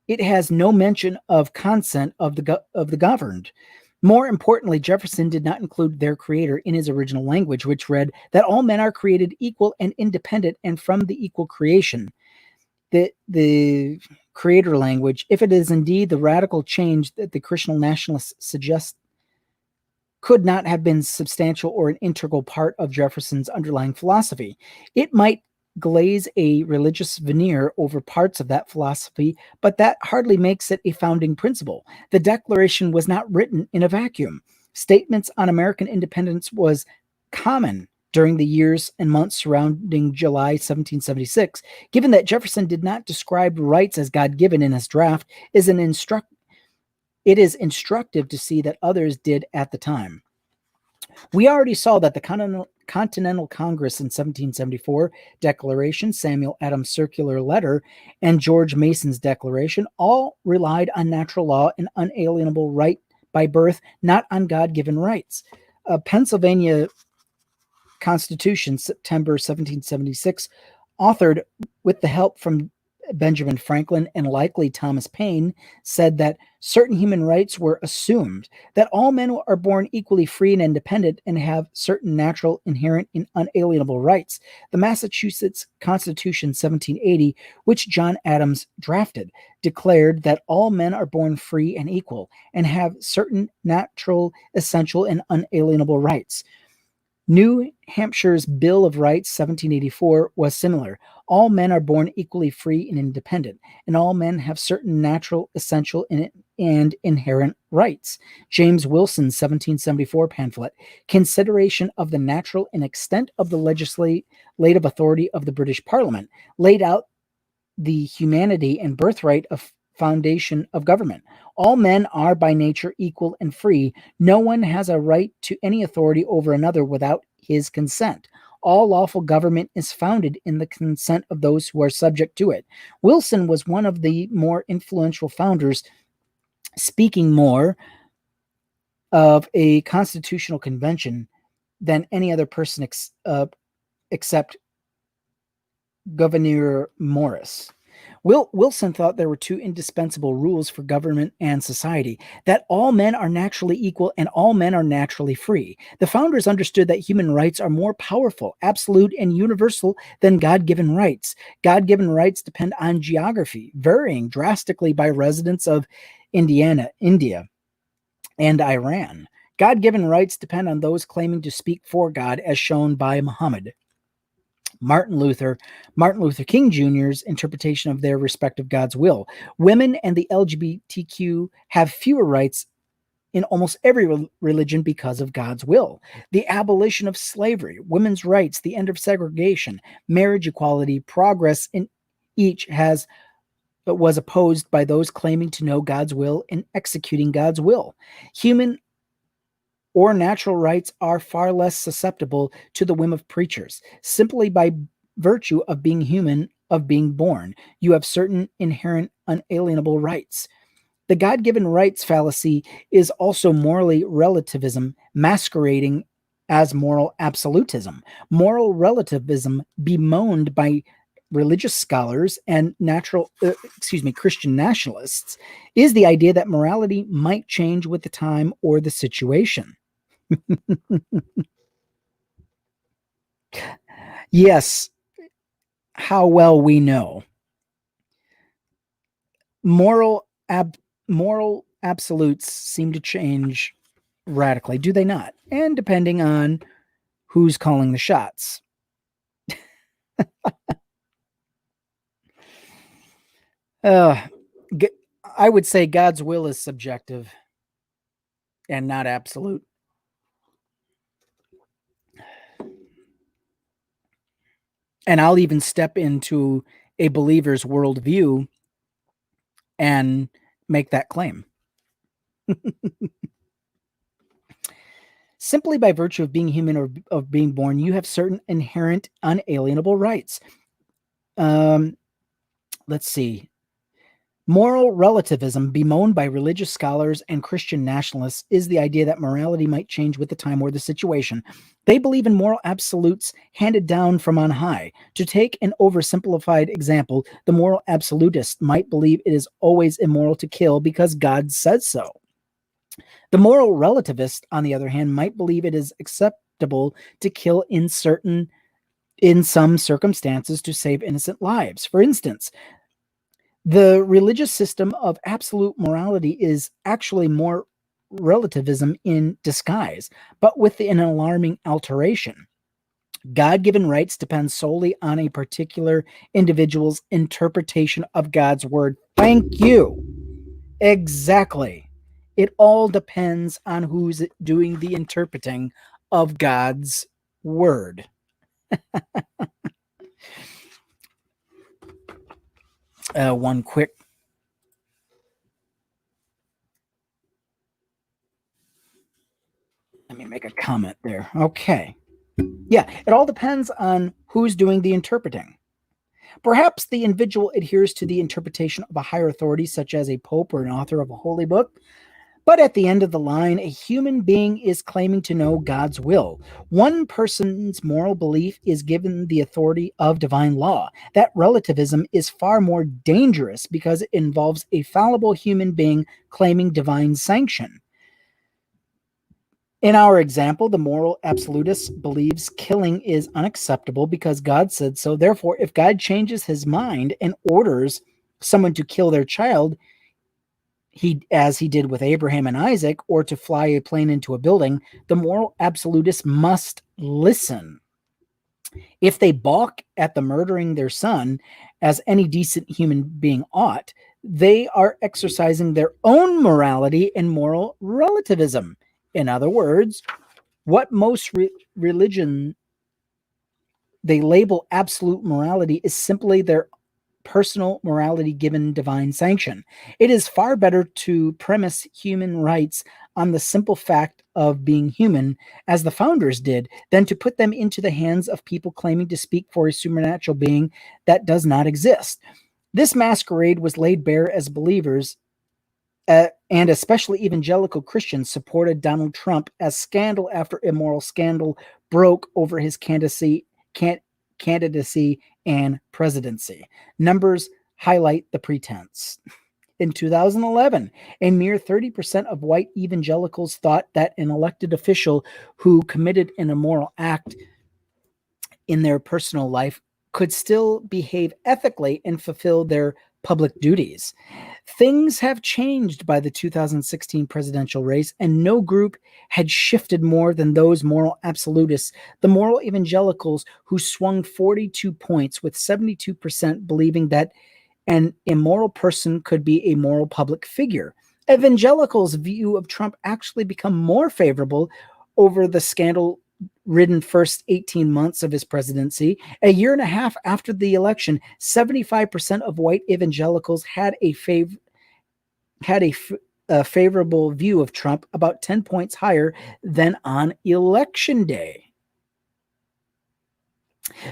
it has no mention of consent of the governed. More importantly, Jefferson did not include their creator in his original language, which read that all men are created equal and independent and from the equal creation. The creator language, if it is indeed the radical change that the Christian nationalists suggest, could not have been substantial or an integral part of Jefferson's underlying philosophy. It might glaze a religious veneer over parts of that philosophy, but that hardly makes it a founding principle. The Declaration was not written in a vacuum. Statements on American independence was common during the years and months surrounding July 1776. Given that Jefferson did not describe rights as God-given in his draft, it is instructive to see that others did at the time. We already saw that the Continental Congress in 1774 Declaration, Samuel Adams' Circular Letter, and George Mason's Declaration all relied on natural law and unalienable right by birth, not on God-given rights. Pennsylvania Constitution, September 1776, authored with the help from Benjamin Franklin and likely Thomas Paine, said that certain human rights were assumed, that all men are born equally free and independent and have certain natural, inherent, and unalienable rights. The Massachusetts Constitution 1780, which John Adams drafted, declared that all men are born free and equal and have certain natural, essential, and unalienable rights. New Hampshire's Bill of Rights 1784 was similar. All men are born equally free and independent, and all men have certain natural, essential, and inherent rights. James Wilson's 1774 pamphlet, Consideration of the Natural and Extent of the Legislative Authority of the British Parliament, laid out the humanity and birthright of foundation of government. All men are by nature equal and free. No one has a right to any authority over another without his consent. All lawful government is founded in the consent of those who are subject to it. Wilson was one of the more influential founders, speaking more of a constitutional convention than any other person except Gouverneur Morris. Wilson thought there were two indispensable rules for government and society, that all men are naturally equal and all men are naturally free. The founders understood that human rights are more powerful, absolute, and universal than God-given rights. God-given rights depend on geography, varying drastically by residents of India, and Iran. God-given rights depend on those claiming to speak for God, as shown by Muhammad. Martin Luther King Jr.'s interpretation of their respective God's will. Women and the LGBTQ have fewer rights in almost every religion because of God's will. The abolition of slavery, women's rights, the end of segregation, marriage equality, progress in each was opposed by those claiming to know God's will and executing God's will. Human or natural rights are far less susceptible to the whim of preachers. Simply by virtue of being human, of being born, you have certain inherent unalienable rights. The God-given rights fallacy is also morally relativism masquerading as moral absolutism. Moral relativism, bemoaned by religious scholars and Christian nationalists, is the idea that morality might change with the time or the situation. Yes, how well we know. Moral absolutes seem to change radically, do they not? And depending on who's calling the shots. I would say God's will is subjective and not absolute. And I'll even step into a believer's worldview and make that claim. Simply by virtue of being human or of being born, you have certain inherent unalienable rights. Let's see. Moral relativism, bemoaned by religious scholars and Christian nationalists, is the idea that morality might change with the time or the situation. They believe in moral absolutes handed down from on high. To take an oversimplified example, the moral absolutist might believe it is always immoral to kill because God said so. The moral relativist, on the other hand, might believe it is acceptable to kill in some circumstances to save innocent lives. For instance, the religious system of absolute morality is actually more relativism in disguise, but with an alarming alteration. God-given rights depend solely on a particular individual's interpretation of God's word. Thank you. Exactly. It all depends on who's doing the interpreting of God's word. One quick let me make a comment. comment there. Okay. Yeah, it all depends on who's doing the interpreting. Perhaps the individual adheres to the interpretation of a higher authority, such as a pope or an author of a holy book. But at the end of the line, a human being is claiming to know God's will. One person's moral belief is given the authority of divine law. That relativism is far more dangerous because it involves a fallible human being claiming divine sanction. In our example, the moral absolutist believes killing is unacceptable because God said so. Therefore, if God changes his mind and orders someone to kill their child, as he did with Abraham and Isaac, or to fly a plane into a building, the moral absolutist must listen. If they balk at the murdering their son, as any decent human being ought, they are exercising their own morality and moral relativism. In other words, what most religion they label absolute morality is simply their personal morality given divine sanction. It is far better to premise human rights on the simple fact of being human, as the founders did, than to put them into the hands of people claiming to speak for a supernatural being that does not exist. This masquerade was laid bare as believers, and especially evangelical Christians supported Donald Trump as scandal after immoral scandal broke over his candidacy and presidency. Numbers highlight the pretense. In 2011, a mere 30% of white evangelicals thought that an elected official who committed an immoral act in their personal life could still behave ethically and fulfill their public duties. Things have changed by the 2016 presidential race, and no group had shifted more than those moral absolutists, the moral evangelicals, who swung 42 points, with 72% believing that an immoral person could be a moral public figure. Evangelicals' view of Trump actually become more favorable over the scandal-ridden first 18 months of his presidency. A year and a half after the election, 75% of white evangelicals had a favorable view of Trump, about 10 points higher than on election day.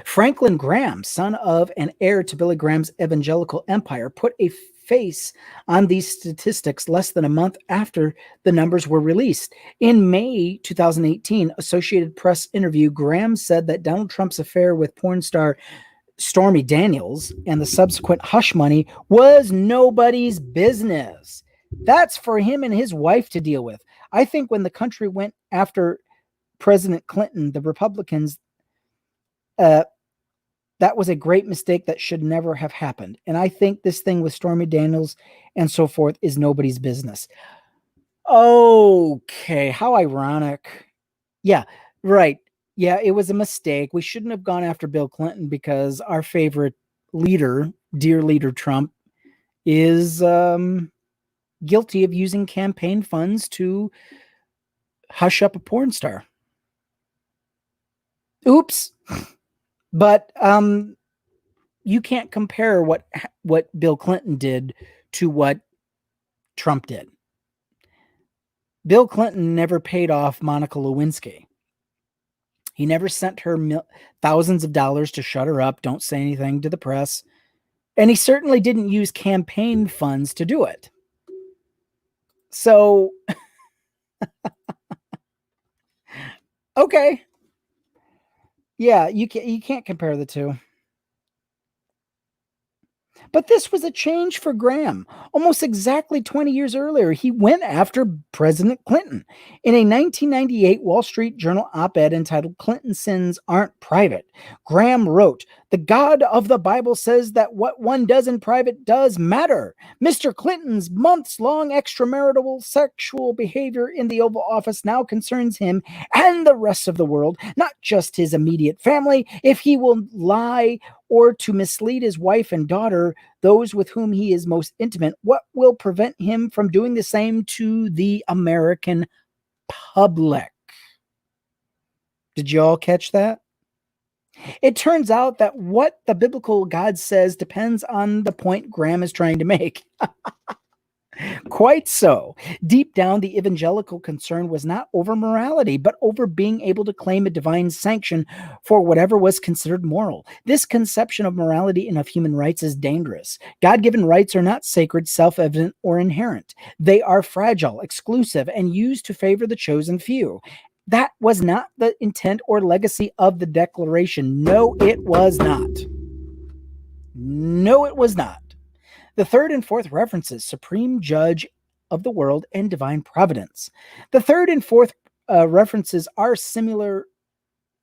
Franklin Graham, son of and heir to Billy Graham's evangelical empire, put a face on these statistics less than a month after the numbers were released. In May 2018, Associated Press interview, Graham said that Donald Trump's affair with porn star Stormy Daniels and the subsequent hush money was nobody's business. That's for him and his wife to deal with. I think when the country went after President Clinton, the Republicans, that was a great mistake that should never have happened. And I think this thing with Stormy Daniels and so forth is nobody's business. Okay, how ironic. Yeah, right. Yeah, it was a mistake. We shouldn't have gone after Bill Clinton because our favorite leader, dear leader Trump, is guilty of using campaign funds to hush up a porn star. Oops. But you can't compare what Bill Clinton did to what Trump did. Bill Clinton never paid off Monica Lewinsky. He never sent her thousands of dollars to shut her up, don't say anything to the press. And he certainly didn't use campaign funds to do it. So, okay. Yeah, you can't compare the two. But this was a change for Graham. Almost exactly 20 years earlier, he went after President Clinton. In a 1998 Wall Street Journal op-ed entitled "Clinton's Sins Aren't Private," Graham wrote, "The God of the Bible says that what one does in private does matter. Mr. Clinton's months-long extramarital sexual behavior in the Oval Office now concerns him and the rest of the world, not just his immediate family. If he will lie or to mislead his wife and daughter, those with whom he is most intimate, what will prevent him from doing the same to the American public?" Did you all catch that? It turns out that what the biblical God says depends on the point Graham is trying to make. Quite so. Deep down, the evangelical concern was not over morality, but over being able to claim a divine sanction for whatever was considered moral. This conception of morality and of human rights is dangerous. God given rights are not sacred, self evident, or inherent. They are fragile, exclusive, and used to favor the chosen few. That was not the intent or legacy of the Declaration. No, it was not. No, it was not. The third and fourth references, supreme judge of the world and divine providence. The third and fourth references are similar.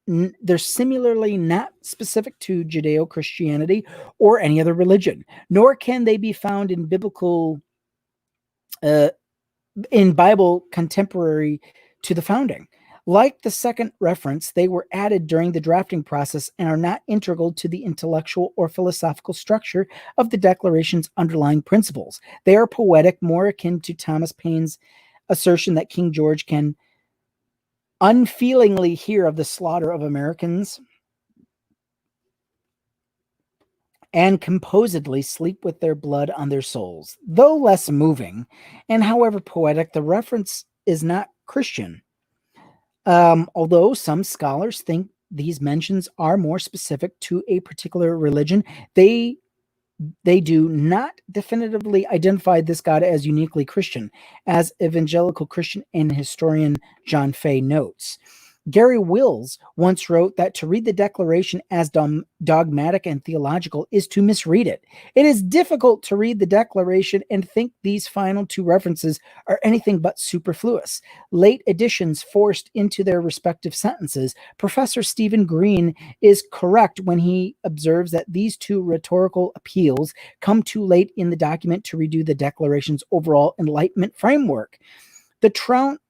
They're similarly not specific to Judeo-Christianity or any other religion, nor can they be found in Bible contemporary to the founding. Like the second reference, they were added during the drafting process and are not integral to the intellectual or philosophical structure of the Declaration's underlying principles. They are poetic, more akin to Thomas Paine's assertion that King George can unfeelingly hear of the slaughter of Americans and composedly sleep with their blood on their souls. Though less moving, and however poetic, the reference is not Christian. Although some scholars think these mentions are more specific to a particular religion, they do not definitively identify this God as uniquely Christian, as evangelical Christian and historian John Fay notes. Gary Wills once wrote that to read the Declaration as dogmatic and theological is to misread it. It is difficult to read the Declaration and think these final two references are anything but superfluous. Late additions forced into their respective sentences. Professor Stephen Green is correct when he observes that these two rhetorical appeals come too late in the document to redo the Declaration's overall Enlightenment framework. The truants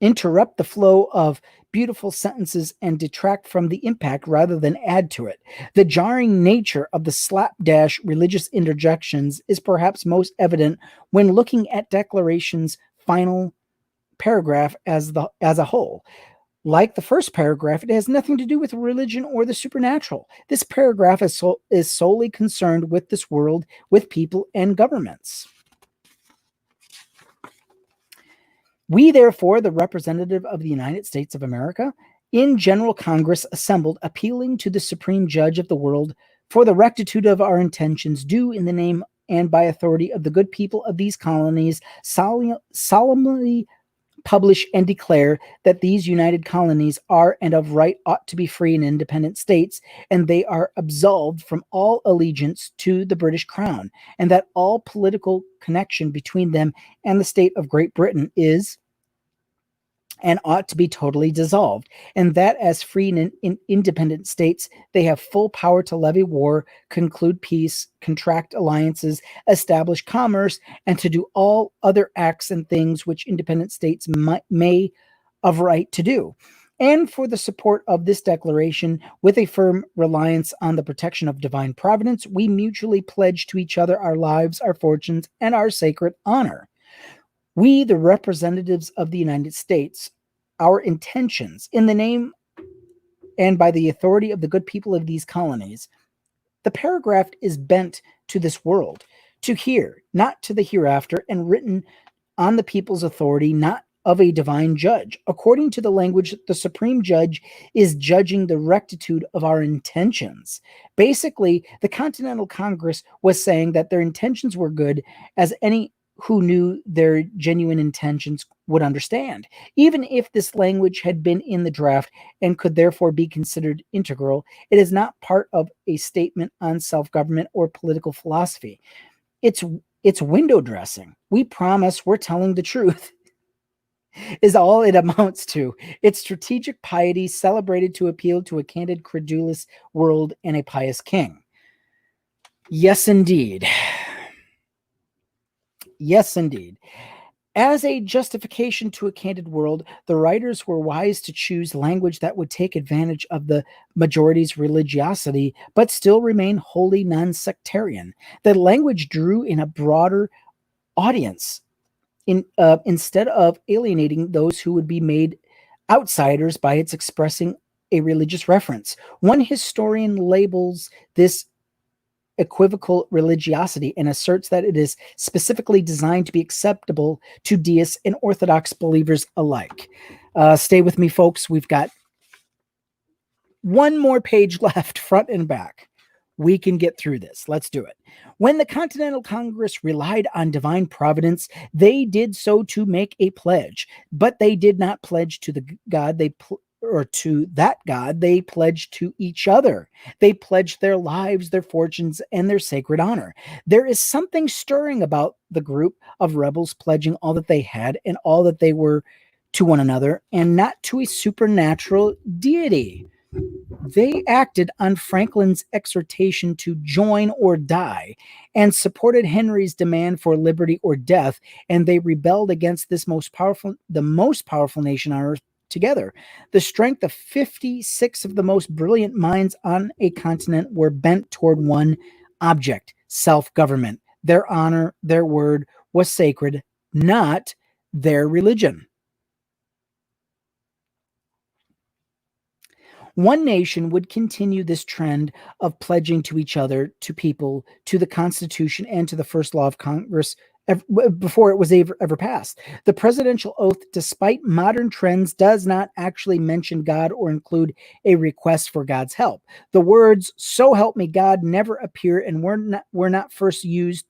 interrupt the flow of beautiful sentences and detract from the impact rather than add to it. The jarring nature of the slapdash religious interjections is perhaps most evident when looking at Declaration's final paragraph as a whole. Like the first paragraph, it has nothing to do with religion or the supernatural. This paragraph is solely concerned with this world, with people and governments. We, therefore, the representative of the United States of America, in General Congress assembled, appealing to the Supreme Judge of the world for the rectitude of our intentions, do in the name and by authority of the good people of these colonies, solemnly publish and declare that these united colonies are and of right ought to be free and independent states, and they are absolved from all allegiance to the British Crown, and that all political connection between them and the state of Great Britain is and ought to be totally dissolved, and that as free and independent states, they have full power to levy war, conclude peace, contract alliances, establish commerce, and to do all other acts and things which independent states may of right to do. And for the support of this declaration, with a firm reliance on the protection of divine providence, we mutually pledge to each other our lives, our fortunes, and our sacred honor. We, the representatives of the United States, our intentions, in the name and by the authority of the good people of these colonies. The paragraph is bent to this world, to here, not to the hereafter, and written on the people's authority, not of a divine judge. According to the language, the Supreme Judge is judging the rectitude of our intentions. Basically, the Continental Congress was saying that their intentions were good, as any who knew their genuine intentions would understand. Even if this language had been in the draft and could therefore be considered integral, it is not part of a statement on self-government or political philosophy. It's window dressing. We promise we're telling the truth is all it amounts to. It's strategic piety celebrated to appeal to a candid, credulous world and a pious king. Yes, indeed. Yes, indeed. As a justification to a candid world, the writers were wise to choose language that would take advantage of the majority's religiosity, but still remain wholly non-sectarian. The language drew in a broader audience instead of alienating those who would be made outsiders by its expressing a religious reference. One historian labels this equivocal religiosity and asserts that it is specifically designed to be acceptable to deists and Orthodox believers alike. Stay with me, folks. We've got one more page left, front and back. We can get through this. Let's do it. When the Continental Congress relied on divine providence, they did so to make a pledge, but they did not pledge to the God to that God. They pledged to each other. They pledged their lives, their fortunes, and their sacred honor. There is something stirring about the group of rebels pledging all that they had and all that they were to one another, and not to a supernatural deity. They acted on Franklin's exhortation to join or die and supported Henry's demand for liberty or death, and they rebelled against the most powerful nation on earth together. The strength of 56 of the most brilliant minds on a continent were bent toward one object: self-government. Their honor, their word was sacred, not their religion. One nation would continue this trend of pledging to each other, to people, to the Constitution, and to the first law of Congress before it was ever passed. The presidential oath, despite modern trends, does not actually mention God or include a request for God's help. The words, "So help me God," never appear and were not first used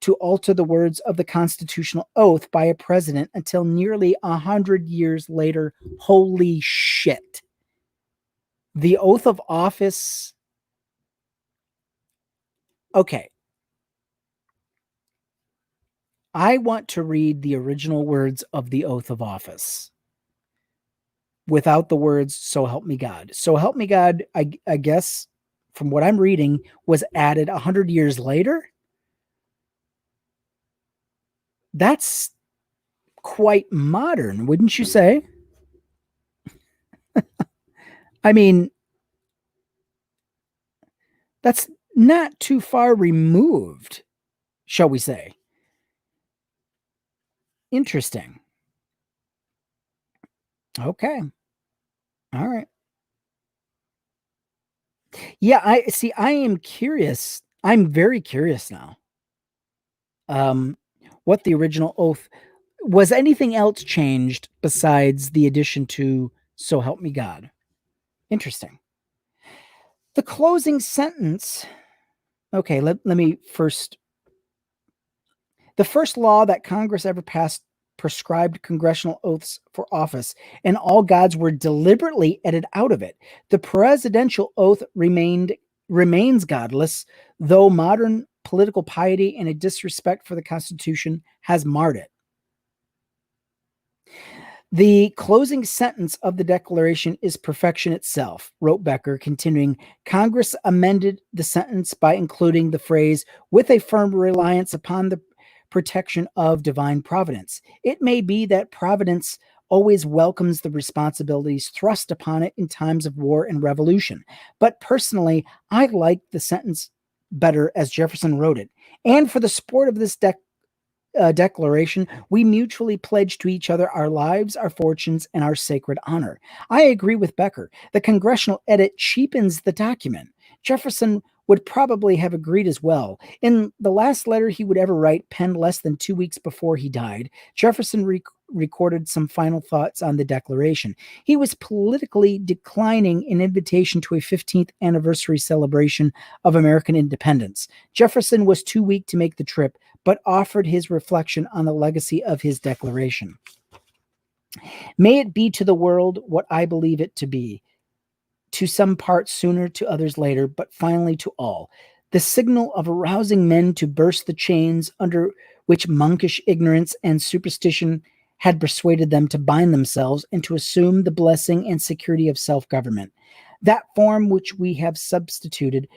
to alter the words of the constitutional oath by a president until nearly 100 years later. Holy shit. The oath of office. Okay. I want to read the original words of the oath of office without the words, "So help me God." "So help me God," I guess, from what I'm reading, was added 100 years later. That's quite modern, wouldn't you say? I mean, that's not too far removed, shall we say. Interesting. Okay. All right. Yeah, I am curious. I'm very curious now. What the original oath was. Anything else changed besides the addition to "So help me God"? Interesting. The closing sentence. Okay, let me first. The first law that Congress ever passed prescribed congressional oaths for office, and all gods were deliberately edited out of it. The presidential oath remains godless, though modern political piety and a disrespect for the Constitution has marred it. The closing sentence of the Declaration is perfection itself, wrote Becker, continuing. Congress amended the sentence by including the phrase, "with a firm reliance upon the protection of divine providence." It may be that providence always welcomes the responsibilities thrust upon it in times of war and revolution. But personally, I like the sentence better as Jefferson wrote it. And for the support of this declaration, we mutually pledge to each other our lives, our fortunes, and our sacred honor. I agree with Becker. The congressional edit cheapens the document. Jefferson would probably have agreed as well. In the last letter he would ever write, penned less than 2 weeks before he died, Jefferson recorded some final thoughts on the Declaration. He was politically declining an invitation to a 15th anniversary celebration of American independence. Jefferson was too weak to make the trip, but offered his reflection on the legacy of his Declaration. May it be to the world what I believe it to be, to some parts sooner, to others later, but finally to all. The signal of arousing men to burst the chains under which monkish ignorance and superstition had persuaded them to bind themselves and to assume the blessing and security of self-government. That form which we have substituted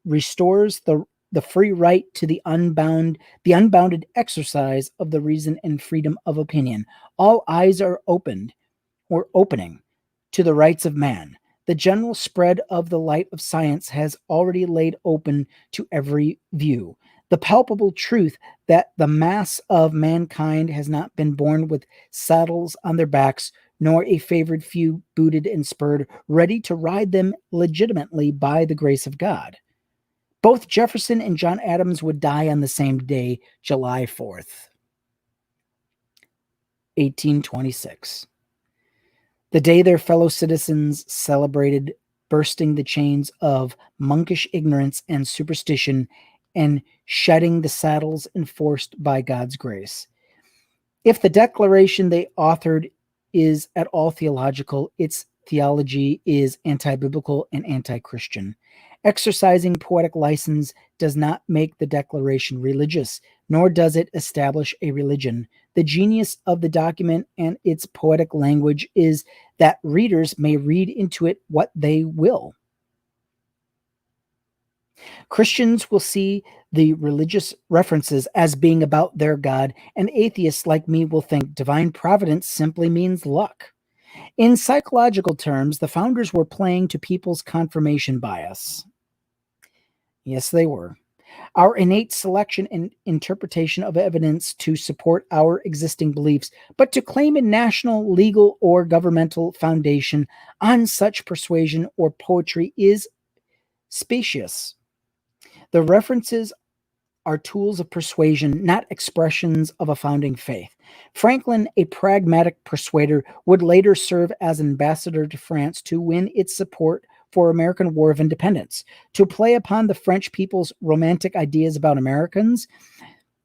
restores the free right to the unbounded exercise of the reason and freedom of opinion. All eyes are opening to the rights of man. The general spread of the light of science has already laid open to every view the palpable truth that the mass of mankind has not been born with saddles on their backs, nor a favored few booted and spurred, ready to ride them legitimately by the grace of God. Both Jefferson and John Adams would die on the same day, July 4th, 1826. The day their fellow citizens celebrated bursting the chains of monkish ignorance and superstition and shedding the saddles enforced by God's grace. If the declaration they authored is at all theological, its theology is anti-biblical and anti-Christian. Exercising poetic license does not make the declaration religious, nor does it establish a religion. The genius of the document and its poetic language is that readers may read into it what they will. Christians will see the religious references as being about their God, and atheists like me will think divine providence simply means luck. In psychological terms, the founders were playing to people's confirmation bias. Yes, they were. Our innate selection and interpretation of evidence to support our existing beliefs, but to claim a national, legal, or governmental foundation on such persuasion or poetry is specious. The references are tools of persuasion, not expressions of a founding faith. Franklin, a pragmatic persuader, would later serve as ambassador to France to win its support for American War of Independence. To play upon the French people's romantic ideas about Americans,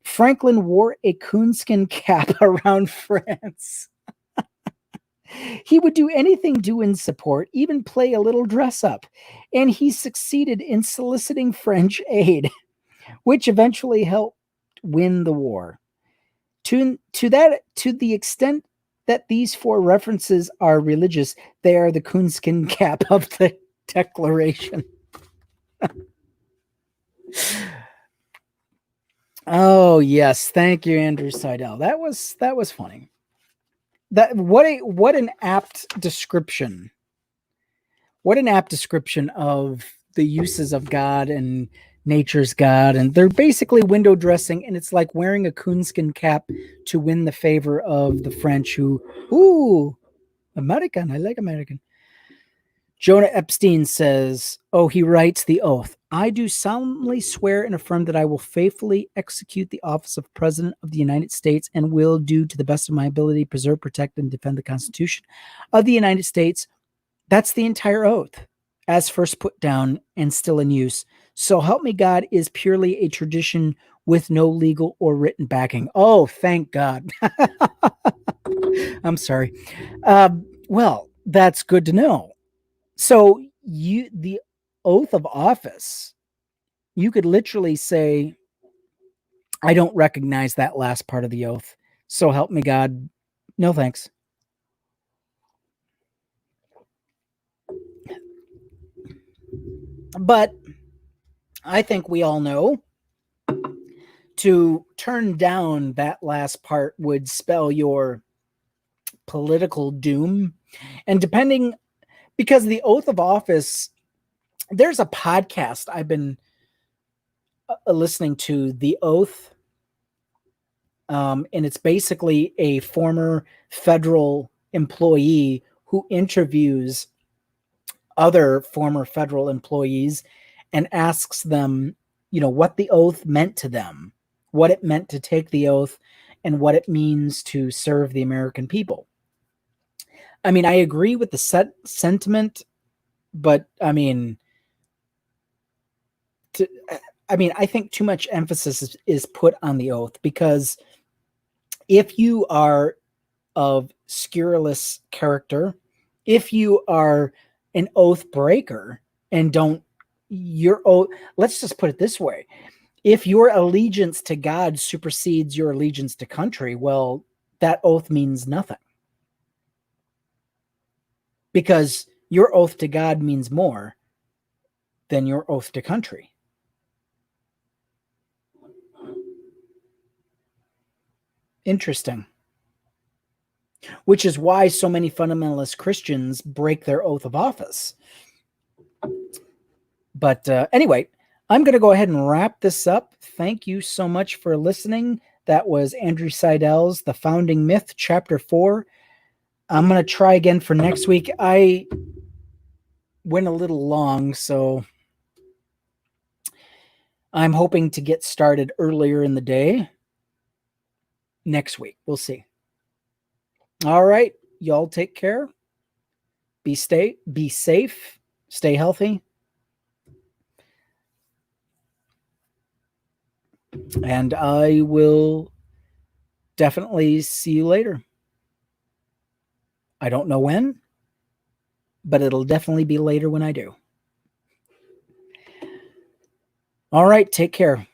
Franklin wore a coonskin cap around France. He would do anything to win support, even play a little dress up, and he succeeded in soliciting French aid, which eventually helped win the war. To the extent that these four references are religious, they are the coonskin cap of the Declaration. Oh yes, thank you, Andrew Seidel. That was funny. What an apt description. What an apt description of the uses of God and nature's God. And they're basically window dressing, and it's like wearing a coonskin cap to win the favor of the French ooh, American. I like American. Jonah Epstein says, he writes the oath. I do solemnly swear and affirm that I will faithfully execute the office of President of the United States and will do to the best of my ability preserve, protect, and defend the Constitution of the United States. That's the entire oath, as first put down and still in use. So help me God is purely a tradition with no legal or written backing. Oh, thank God. I'm sorry. Well, that's good to know. So the oath of office, you could literally say, I don't recognize that last part of the oath. So help me God. No thanks. But I think we all know to turn down that last part would spell your political doom. And because the oath of office, there's a podcast I've been listening to, The Oath. And it's basically a former federal employee who interviews other former federal employees and asks them, what the oath meant to them, what it meant to take the oath, and what it means to serve the American people. I mean, I agree with the sentiment, but I think too much emphasis is put on the oath, because if you are of scurrilous character, if you are an oath breaker and your oath, let's just put it this way. If your allegiance to God supersedes your allegiance to country, well, that oath means nothing. Because your oath to God means more than your oath to country. Interesting. Which is why so many fundamentalist Christians break their oath of office. But anyway, I'm going to go ahead and wrap this up. Thank you so much for listening. That was Andrew Seidel's The Founding Myth, Chapter 4. I'm going to try again for next week. I went a little long, so I'm hoping to get started earlier in the day next week. We'll see. All right. Y'all take care. Be safe, stay healthy. And I will definitely see you later. I don't know when, but it'll definitely be later when I do. All right, take care.